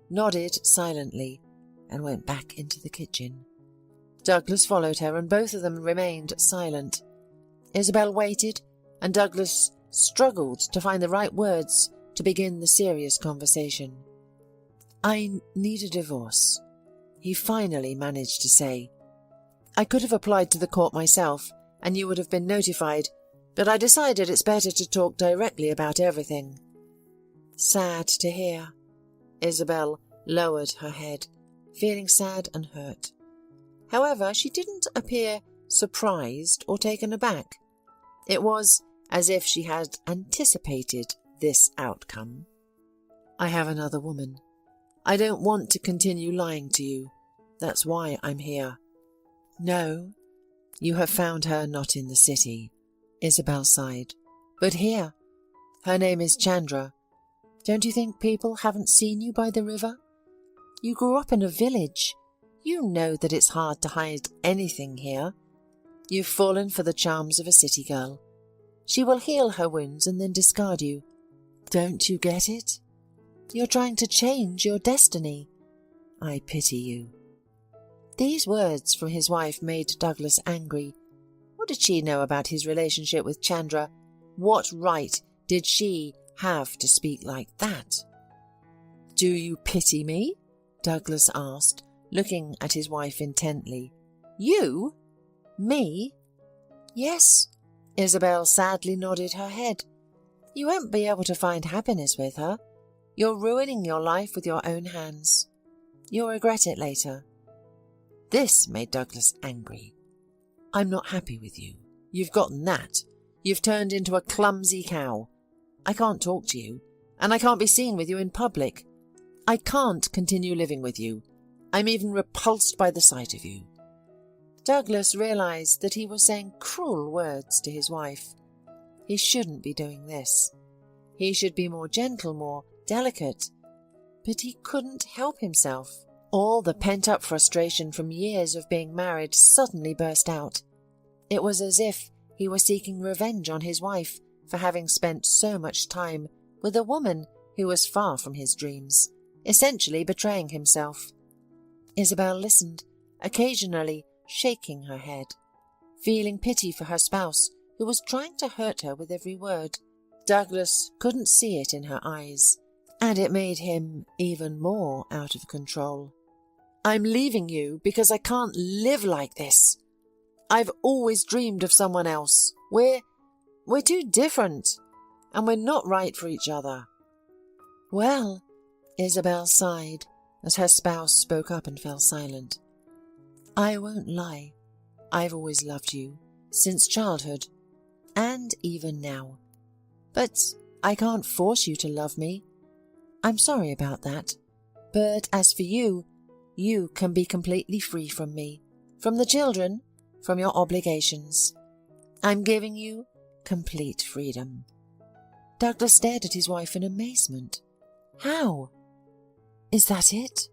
nodded silently. and went back into the kitchen. Douglas followed her, and both of them remained silent. Isabel waited, and Douglas struggled to find the right words to begin the serious conversation. "I need a divorce," he finally managed to say. "I could have applied to the court myself, and you would have been notified, but I decided it's better to talk directly about everything." "Sad to hear." Isabel lowered her head, feeling sad and hurt. However, she didn't appear surprised or taken aback. It was as if she had anticipated this outcome. "I have another woman. I don't want to continue lying to you. That's why I'm here." "No, you have found her not in the city," Isabel sighed, "but here. Her name is Chandra. Don't you think people haven't seen you by the river? You grew up in a village. You know that it's hard to hide anything here. You've fallen for the charms of a city girl. She will heal her wounds and then discard you. Don't you get it? You're trying to change your destiny. I pity you." These words from his wife made Douglas angry. What did she know about his relationship with Chandra? What right did she have to speak like that? "Do you pity me?" Douglas asked, looking at his wife intently. "You? Me?" "Yes." Isabel sadly nodded her head. "You won't be able to find happiness with her. You're ruining your life with your own hands. You'll regret it later." This made Douglas angry. "I'm not happy with you. You've gotten that. You've turned into a clumsy cow. I can't talk to you, and I can't be seen with you in public. I can't continue living with you. I'm even repulsed by the sight of you." Douglas realized that he was saying cruel words to his wife. He shouldn't be doing this. He should be more gentle, more delicate. But he couldn't help himself. All the pent-up frustration from years of being married suddenly burst out. It was as if he were seeking revenge on his wife for having spent so much time with a woman who was far from his dreams, essentially betraying himself. Isabel listened, occasionally shaking her head, feeling pity for her spouse who was trying to hurt her with every word. Douglas couldn't see it in her eyes, and it made him even more out of control. "I'm leaving you because I can't live like this. I've always dreamed of someone else. We're too different, and we're not right for each other." "Well," Isabel sighed as her spouse spoke up and fell silent. "I won't lie. I've always loved you, since childhood, and even now. But I can't force you to love me. I'm sorry about that. But as for you, you can be completely free from me, from the children, from your obligations. I'm giving you complete freedom." Douglas stared at his wife in amazement. "How? Is that it?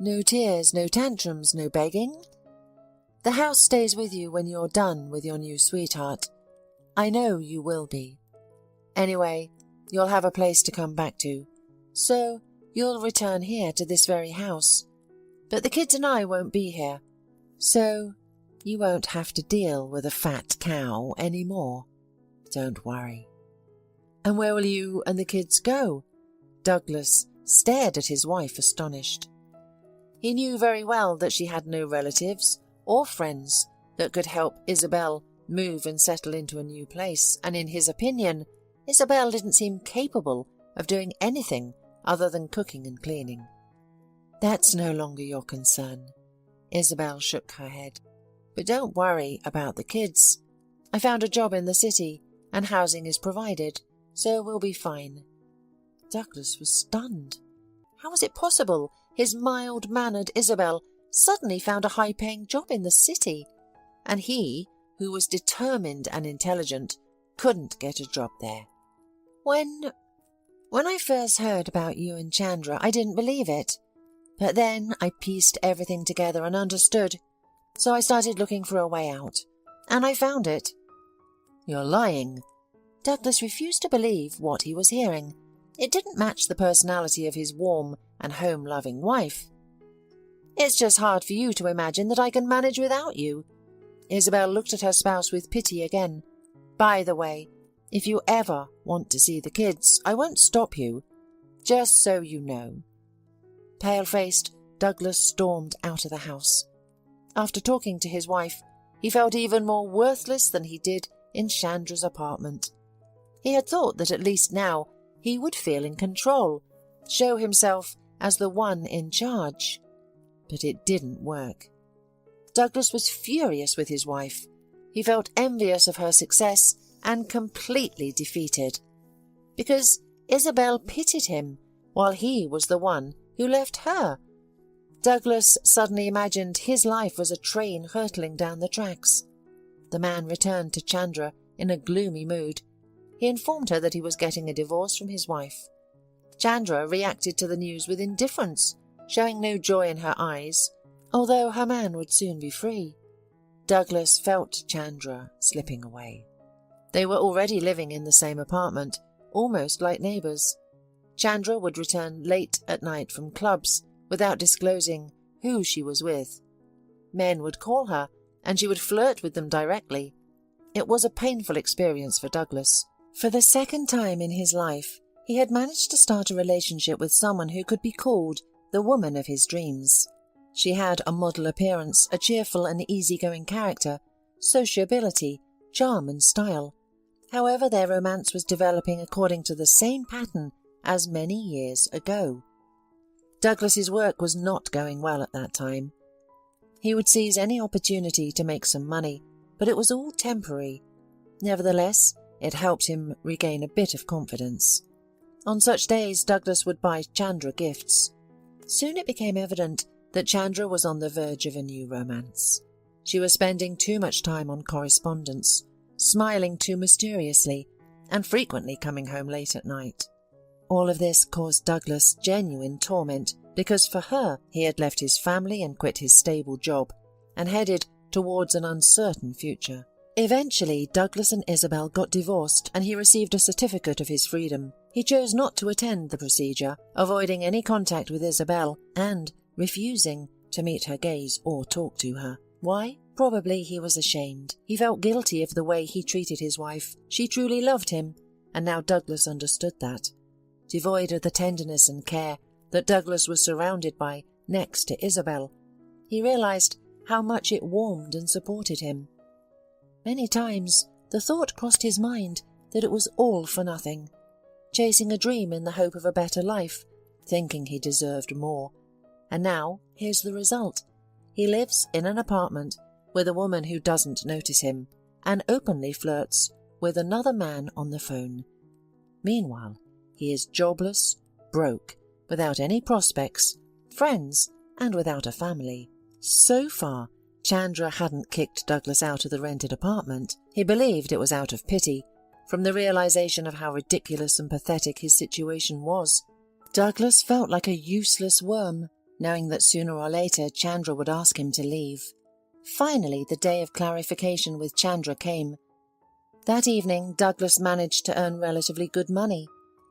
No tears, no tantrums, no begging? The house stays with you when you're done with your new sweetheart. I know you will be. Anyway, you'll have a place to come back to, so you'll return here to this very house. But the kids and I won't be here, so you won't have to deal with a fat cow anymore. Don't worry." "And where will you and the kids go?" Douglas stared at his wife, astonished. He knew very well that she had no relatives or friends that could help Isabel move and settle into a new place, and in his opinion, Isabel didn't seem capable of doing anything other than cooking and cleaning. "That's no longer your concern." Isabel shook her head. "But don't worry about the kids. I found a job in the city, and housing is provided, so we'll be fine." Douglas was stunned. How was it possible his mild-mannered Isabel suddenly found a high-paying job in the city, and he, who was determined and intelligent, couldn't get a job there? When I first heard about you and Chandra, I didn't believe it. But then I pieced everything together and understood, so I started looking for a way out, and I found it." "You're lying." Douglas refused to believe what he was hearing. It didn't match the personality of his warm and home-loving wife. It's just hard for you to imagine that I can manage without you." Isabel looked at her spouse with pity again. "By the way, if you ever want to see the kids, I won't stop you. Just so you know." Pale-faced, Douglas stormed out of the house. After talking to his wife, he felt even more worthless than he did in Chandra's apartment. He had thought that at least now he would feel in control, show himself as the one in charge. But it didn't work. Douglas was furious with his wife. He felt envious of her success and completely defeated. Because Isabel pitied him, while he was the one who left her. Douglas suddenly imagined his life was a train hurtling down the tracks. The man returned to Chandra in a gloomy mood. He informed her that he was getting a divorce from his wife. Chandra reacted to the news with indifference, showing no joy in her eyes, although her man would soon be free. Douglas felt Chandra slipping away. They were already living in the same apartment, almost like neighbours. Chandra would return late at night from clubs without disclosing who she was with. Men would call her, and she would flirt with them directly. It was a painful experience for Douglas. For the second time in his life, he had managed to start a relationship with someone who could be called the woman of his dreams. She had a model appearance, a cheerful and easygoing character, sociability, charm and style. However, their romance was developing according to the same pattern as many years ago. Douglas's work was not going well at that time. He would seize any opportunity to make some money, but it was all temporary. Nevertheless, it helped him regain a bit of confidence. On such days, Douglas would buy Chandra gifts. Soon it became evident that Chandra was on the verge of a new romance. She was spending too much time on correspondence, smiling too mysteriously, and frequently coming home late at night. All of this caused Douglas genuine torment because for her he had left his family and quit his stable job and headed towards an uncertain future. Eventually, Douglas and Isabel got divorced and he received a certificate of his freedom. He chose not to attend the procedure, avoiding any contact with Isabel and refusing to meet her gaze or talk to her. Why? Probably he was ashamed. He felt guilty of the way he treated his wife. She truly loved him, and now Douglas understood that. Devoid of the tenderness and care that Douglas was surrounded by next to Isabel, he realized how much it warmed and supported him. Many times the thought crossed his mind that it was all for nothing, chasing a dream in the hope of a better life, thinking he deserved more. And now, here's the result. He lives in an apartment with a woman who doesn't notice him and openly flirts with another man on the phone. Meanwhile, he is jobless, broke, without any prospects, friends, and without a family. So far, Chandra hadn't kicked Douglas out of the rented apartment. He believed it was out of pity, from the realization of how ridiculous and pathetic his situation was. Douglas felt like a useless worm, knowing that sooner or later Chandra would ask him to leave. Finally, the day of clarification with Chandra came. That evening, Douglas managed to earn relatively good money.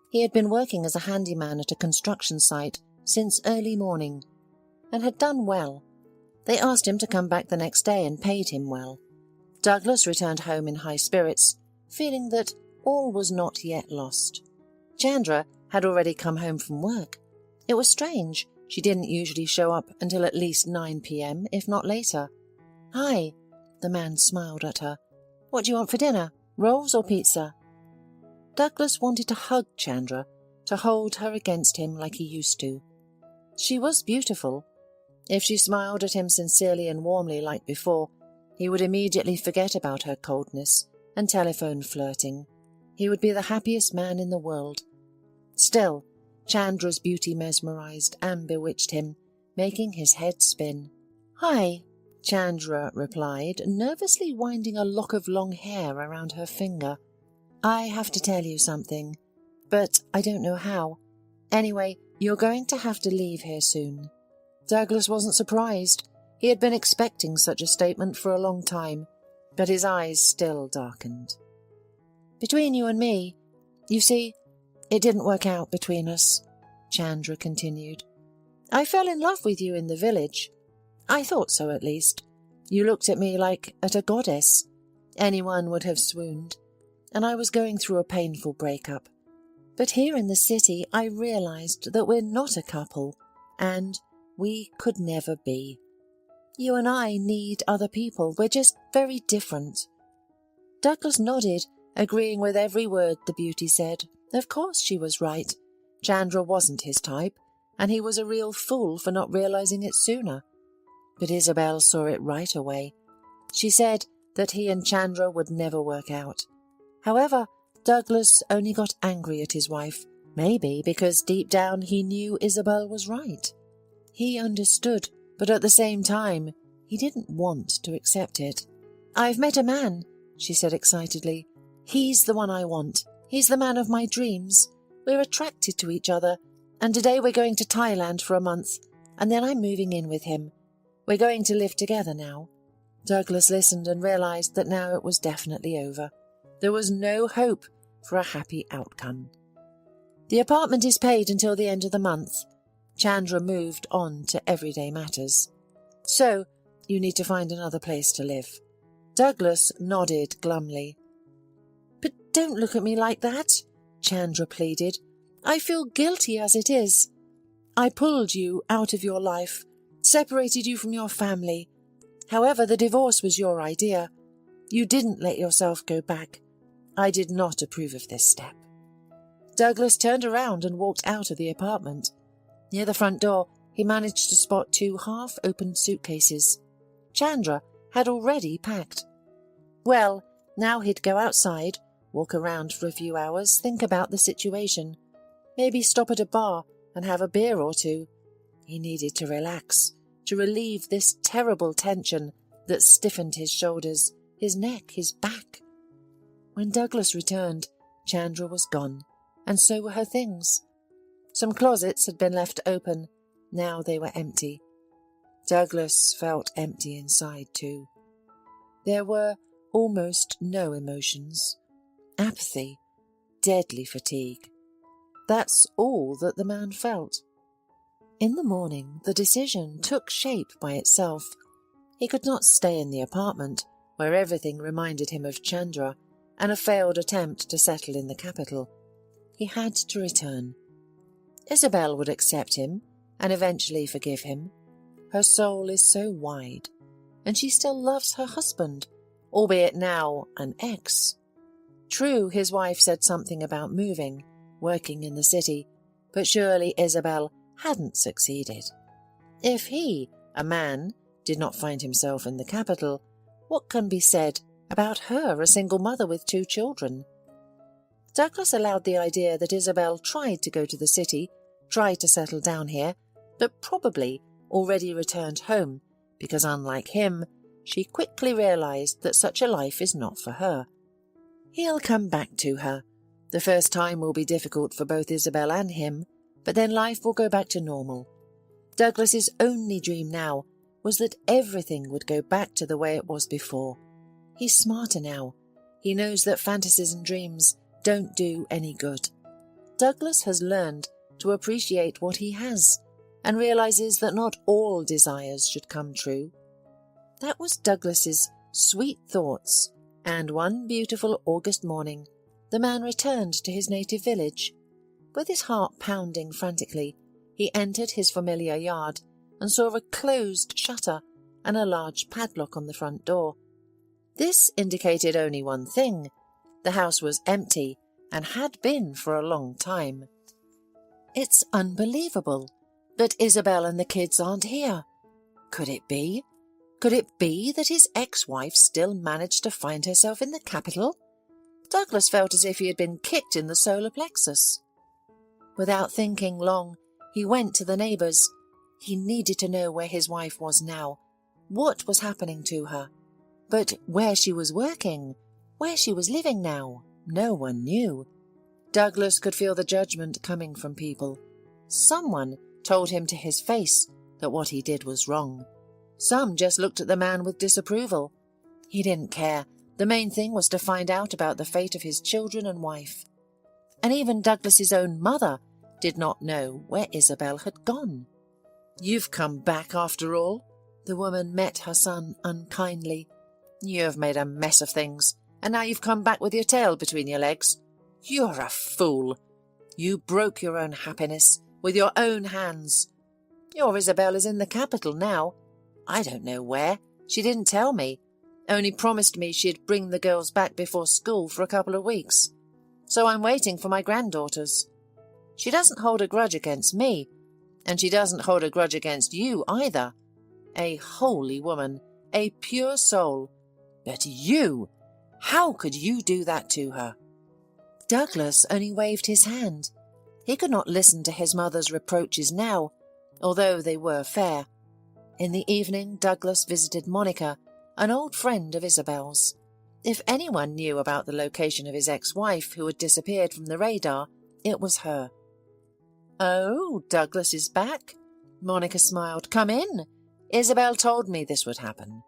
He had been working as a handyman at a construction site since early morning, and had done well. They asked him to come back the next day and paid him well. Douglas returned home in high spirits, feeling that all was not yet lost. Chandra had already come home from work. It was strange. She didn't usually show up until at least 9 p.m, if not later. "Hi," the man smiled at her. "What do you want for dinner? Rolls or pizza?" Douglas wanted to hug Chandra, to hold her against him like he used to. She was beautiful. If she smiled at him sincerely and warmly like before, he would immediately forget about her coldness and telephone flirting. He would be the happiest man in the world. Still, Chandra's beauty mesmerized and bewitched him, making his head spin. "Hi," Chandra replied, nervously winding a lock of long hair around her finger. "I have to tell you something, but I don't know how. Anyway, you're going to have to leave here soon." Douglas wasn't surprised. He had been expecting such a statement for a long time, but his eyes still darkened. "Between you and me, you see, it didn't work out between us," Chandra continued. "I fell in love with you in the village. I thought so, at least. You looked at me like at a goddess. Anyone would have swooned. And I was going through a painful breakup. But here in the city, I realized that we're not a couple, and we could never be. You and I need other people. We're just very different." Douglas nodded, agreeing with every word the beauty said. Of course she was right. Chandra wasn't his type, and he was a real fool for not realizing it sooner. But Isabel saw it right away. She said that he and Chandra would never work out. However, Douglas only got angry at his wife, maybe because deep down he knew Isabel was right. He understood, but at the same time, he didn't want to accept it. "I've met a man," she said excitedly. "He's the one I want. He's the man of my dreams. We're attracted to each other, and today we're going to Thailand for a month, and then I'm moving in with him. We're going to live together now." Douglas listened and realized that now it was definitely over. There was no hope for a happy outcome. "The apartment is paid until the end of the month." Chandra moved on to everyday matters. "So, you need to find another place to live." Douglas nodded glumly. "But don't look at me like that," Chandra pleaded. "I feel guilty as it is. I pulled you out of your life, separated you from your family. However, the divorce was your idea. You didn't let yourself go back. I did not approve of this step." Douglas turned around and walked out of the apartment. Near the front door, he managed to spot 2 half-opened suitcases. Chandra had already packed. Well, now he'd go outside, walk around for a few hours, think about the situation. Maybe stop at a bar and have a beer or two. He needed to relax, to relieve this terrible tension that stiffened his shoulders, his neck, his back. When Douglas returned, Chandra was gone, and so were her things. Some closets had been left open. Now they were empty. Douglas felt empty inside too. There were almost no emotions. Apathy, deadly fatigue. That's all that the man felt. In the morning, the decision took shape by itself. He could not stay in the apartment, where everything reminded him of Chandra and a failed attempt to settle in the capital. He had to return. Isabel would accept him and eventually forgive him. Her soul is so wide, and she still loves her husband, albeit now an ex. True, his wife said something about moving, working in the city, but surely Isabel hadn't succeeded. If he, a man, did not find himself in the capital, what can be said about her, a single mother with 2 children? Douglas allowed the idea that Isabel tried to go to the city, tried to settle down here, but probably already returned home, because unlike him, she quickly realized that such a life is not for her. He'll come back to her. The first time will be difficult for both Isabel and him, but then life will go back to normal. Douglas's only dream now was that everything would go back to the way it was before. He's smarter now. He knows that fantasies and dreams don't do any good. Douglas has learned to appreciate what he has and realizes that not all desires should come true. That was Douglas's sweet thoughts, and one beautiful August morning, the man returned to his native village. With his heart pounding frantically, he entered his familiar yard and saw a closed shutter and a large padlock on the front door. This indicated only one thing. The house was empty and had been for a long time. It's unbelievable, but Isabel and the kids aren't here. Could it be? Could it be that his ex-wife still managed to find herself in the capital? Douglas felt as if he had been kicked in the solar plexus. Without thinking long, he went to the neighbours. He needed to know where his wife was now, what was happening to her. But where she was working, where she was living now, no one knew. Douglas could feel the judgment coming from people. Someone told him to his face that what he did was wrong. Some just looked at the man with disapproval. He didn't care. The main thing was to find out about the fate of his children and wife. And even Douglas's own mother did not know where Isabel had gone. "You've come back after all?" The woman met her son unkindly. "You've made a mess of things, and now you've come back with your tail between your legs. You're a fool. You broke your own happiness with your own hands. Your Isabel is in the capital now. I don't know where. She didn't tell me. Only promised me she'd bring the girls back before school for a couple of weeks. So I'm waiting for my granddaughters. She doesn't hold a grudge against me, and she doesn't hold a grudge against you either. A holy woman, a pure soul. But you, how could you do that to her?" Douglas only waved his hand. He could not listen to his mother's reproaches now, although they were fair. In the evening, Douglas visited Monica, an old friend of Isabel's. If anyone knew about the location of his ex-wife who had disappeared from the radar, it was her. "Oh, Douglas is back," Monica smiled. "Come in. Isabel told me this would happen."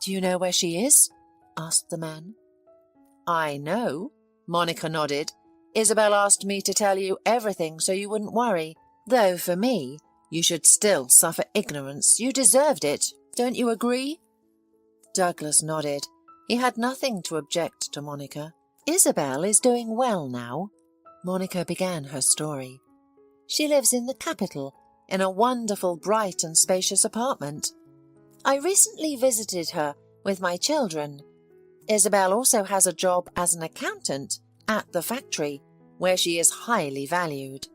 "Do you know where she is?" asked the man. "I know," Monica nodded. "Isabel asked me to tell you everything so you wouldn't worry. Though for me, you should still suffer ignorance. You deserved it. Don't you agree?" Douglas nodded. He had nothing to object to Monica. "Isabel is doing well now." Monica began her story. "She lives in the capital, in a wonderful, bright and spacious apartment. I recently visited her with my children. Isabel also has a job as an accountant at the factory, where she is highly valued."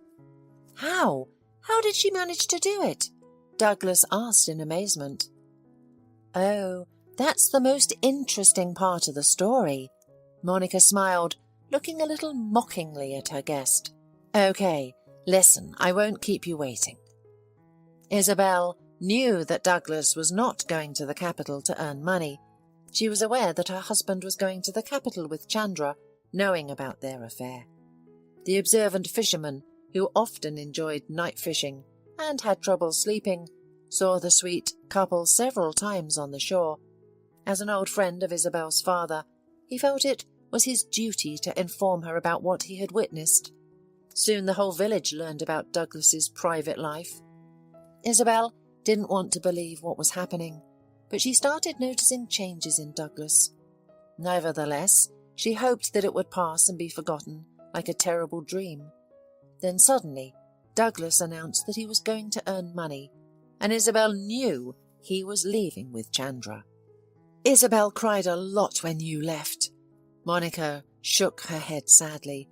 "How? How did she manage to do it?" Douglas asked in amazement. "Oh, that's the most interesting part of the story." Monica smiled, looking a little mockingly at her guest. "Okay, listen, I won't keep you waiting." Isabel knew that Douglas was not going to the capital to earn money. She was aware that her husband was going to the capital with Chandra, knowing about their affair. The observant fisherman, who often enjoyed night fishing and had trouble sleeping, saw the sweet couple several times on the shore. As an old friend of Isabel's father, he felt it was his duty to inform her about what he had witnessed. Soon the whole village learned about Douglas's private life. Isabel didn't want to believe what was happening, but she started noticing changes in Douglas. Nevertheless, she hoped that it would pass and be forgotten, like a terrible dream. Then suddenly, Douglas announced that he was going to earn money, and Isabel knew he was leaving with Chandra. "Isabel cried a lot when you left." Monica shook her head sadly.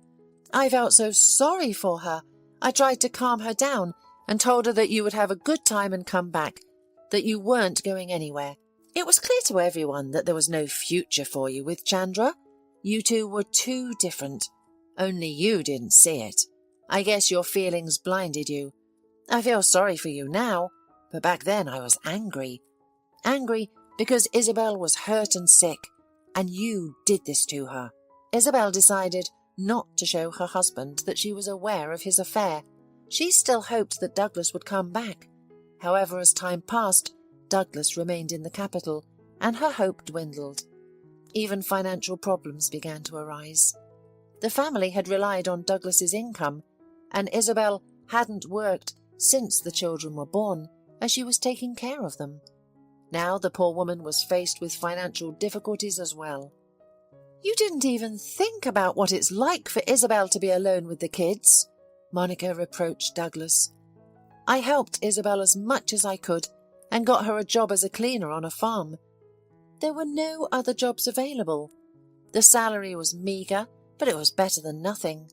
"I felt so sorry for her. I tried to calm her down and told her that you would have a good time and come back, that you weren't going anywhere. It was clear to everyone that there was no future for you with Chandra. You two were too different. Only you didn't see it. I guess your feelings blinded you. I feel sorry for you now, but back then I was angry. Angry because Isabel was hurt and sick, and you did this to her." Isabel decided not to show her husband that she was aware of his affair. She still hoped that Douglas would come back. However, as time passed, Douglas remained in the capital, and her hope dwindled. Even financial problems began to arise. The family had relied on Douglas's income, and Isabel hadn't worked since the children were born, as she was taking care of them. Now the poor woman was faced with financial difficulties as well. "You didn't even think about what it's like for Isabel to be alone with the kids," Monica reproached Douglas. "I helped Isabel as much as I could and got her a job as a cleaner on a farm. There were no other jobs available. The salary was meagre, but it was better than nothing.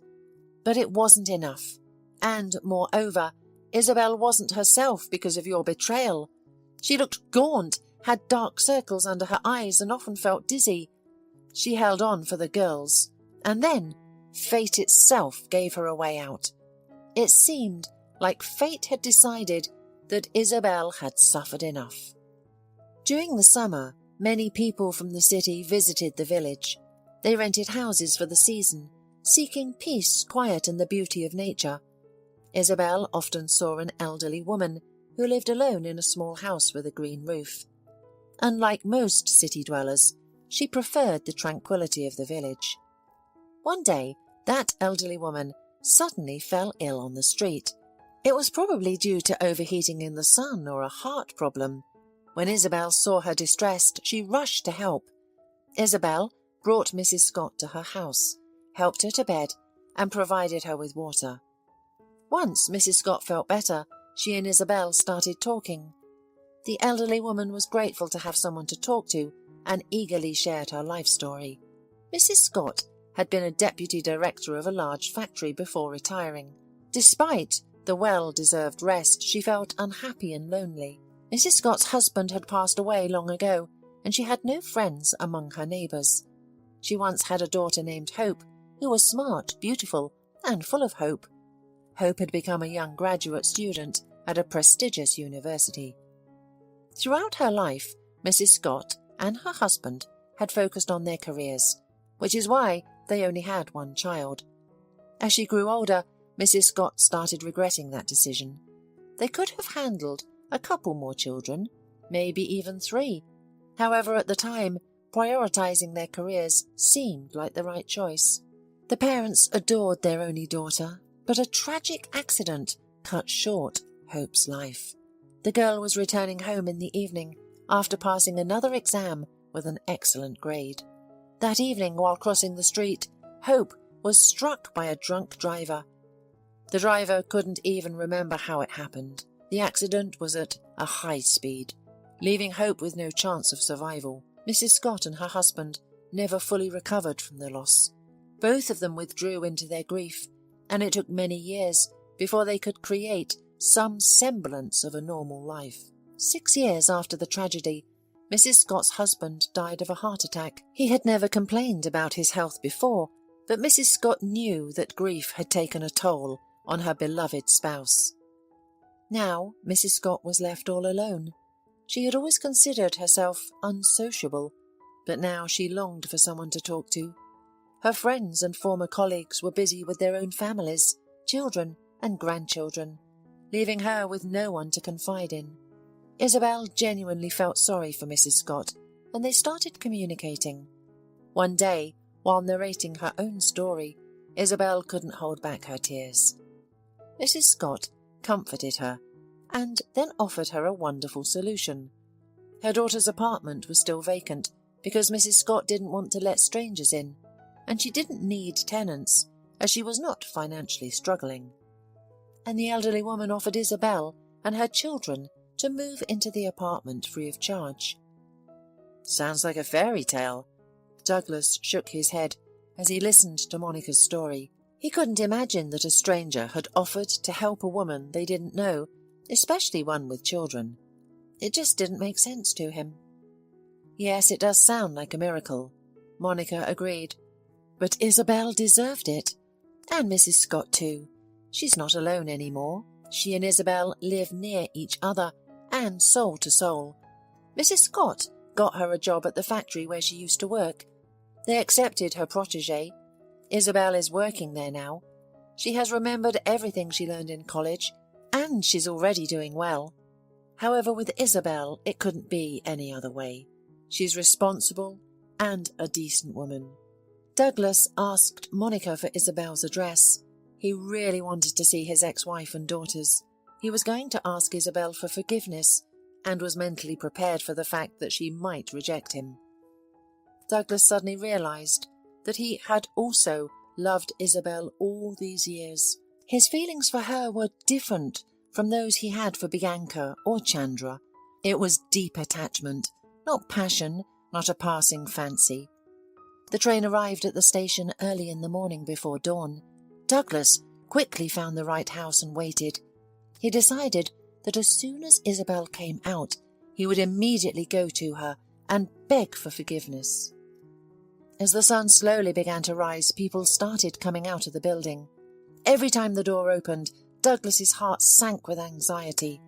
But it wasn't enough. And, moreover, Isabel wasn't herself because of your betrayal. She looked gaunt, had dark circles under her eyes, and often felt dizzy. She held on for the girls, and then fate itself gave her a way out. It seemed like fate had decided that Isabel had suffered enough." During the summer, many people from the city visited the village. They rented houses for the season, seeking peace, quiet, and the beauty of nature. Isabel often saw an elderly woman who lived alone in a small house with a green roof. Unlike most city dwellers, she preferred the tranquility of the village. One day, that elderly woman suddenly fell ill on the street. It was probably due to overheating in the sun or a heart problem. When Isabel saw her distressed, she rushed to help. Isabel brought Mrs. Scott to her house, helped her to bed, and provided her with water. Once Mrs. Scott felt better, she and Isabel started talking. The elderly woman was grateful to have someone to talk to and eagerly shared her life story. Mrs. Scott had been a deputy director of a large factory before retiring. Despite the well-deserved rest, she felt unhappy and lonely. Mrs. Scott's husband had passed away long ago, and she had no friends among her neighbours. She once had a daughter named Hope, who was smart, beautiful, and full of hope. Hope had become a young graduate student at a prestigious university. Throughout her life, Mrs. Scott and her husband had focused on their careers, which is why they only had one child. As she grew older, Mrs. Scott started regretting that decision. They could have handled a couple more children, maybe even 3. However, at the time, prioritizing their careers seemed like the right choice. The parents adored their only daughter, but a tragic accident cut short Hope's life. The girl was returning home in the evening after passing another exam with an excellent grade. That evening, while crossing the street, Hope was struck by a drunk driver. The driver couldn't even remember how it happened. The accident was at a high speed, leaving Hope with no chance of survival. Mrs. Scott and her husband never fully recovered from the loss. Both of them withdrew into their grief, and it took many years before they could create some semblance of a normal life. 6 years after the tragedy, Mrs. Scott's husband died of a heart attack. He had never complained about his health before, but Mrs. Scott knew that grief had taken a toll on her beloved spouse. Now Mrs. Scott was left all alone. She had always considered herself unsociable, but now she longed for someone to talk to. Her friends and former colleagues were busy with their own families, children and grandchildren, leaving her with no one to confide in. Isabel genuinely felt sorry for Mrs. Scott, and they started communicating. One day, while narrating her own story, Isabel couldn't hold back her tears. Mrs. Scott comforted her, and then offered her a wonderful solution. Her daughter's apartment was still vacant because Mrs. Scott didn't want to let strangers in, and she didn't need tenants, as she was not financially struggling. And the elderly woman offered Isabel and her children to move into the apartment free of charge. "Sounds like a fairy tale." Douglas shook his head as he listened to Monica's story. He couldn't imagine that a stranger had offered to help a woman they didn't know, especially one with children. It just didn't make sense to him. "Yes, it does sound like a miracle," Monica agreed. "But Isabel deserved it. And Mrs. Scott too. She's not alone anymore. She and Isabel live near each other and soul to soul. Mrs. Scott got her a job at the factory where she used to work. They accepted her protégé. Isabel is working there now. She has remembered everything she learned in college, and she's already doing well. However, with Isabel, it couldn't be any other way. She's responsible and a decent woman." Douglas asked Monica for Isabel's address. He really wanted to see his ex-wife and daughters. He was going to ask Isabel for forgiveness and was mentally prepared for the fact that she might reject him. Douglas suddenly realized that he had also loved Isabel all these years. His feelings for her were different from those he had for Bianca or Chandra. It was deep attachment, not passion, not a passing fancy. The train arrived at the station early in the morning before dawn. Douglas quickly found the right house and waited. He decided that as soon as Isabel came out, he would immediately go to her and beg for forgiveness. As the sun slowly began to rise, people started coming out of the building. Every time the door opened, Douglas's heart sank with anxiety.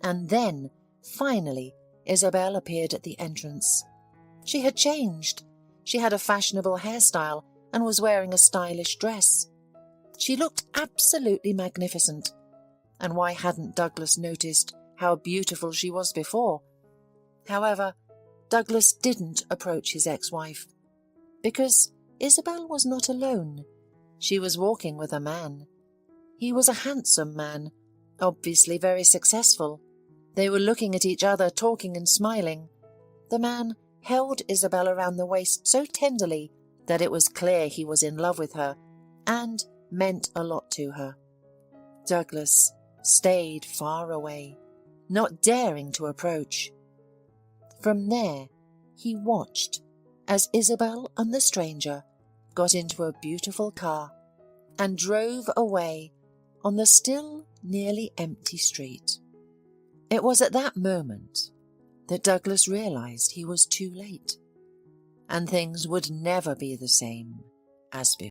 And then, finally, Isabel appeared at the entrance. She had changed. She had a fashionable hairstyle and was wearing a stylish dress. She looked absolutely magnificent. And why hadn't Douglas noticed how beautiful she was before? However, Douglas didn't approach his ex-wife, because Isabel was not alone. She was walking with a man. He was a handsome man, obviously very successful. They were looking at each other, talking and smiling. The man held Isabel around the waist so tenderly that it was clear he was in love with her and meant a lot to her. Douglas stayed far away, not daring to approach. From there, he watched as Isabel and the stranger got into a beautiful car and drove away on the still nearly empty street. It was at that moment that Douglas realized he was too late, and things would never be the same as before.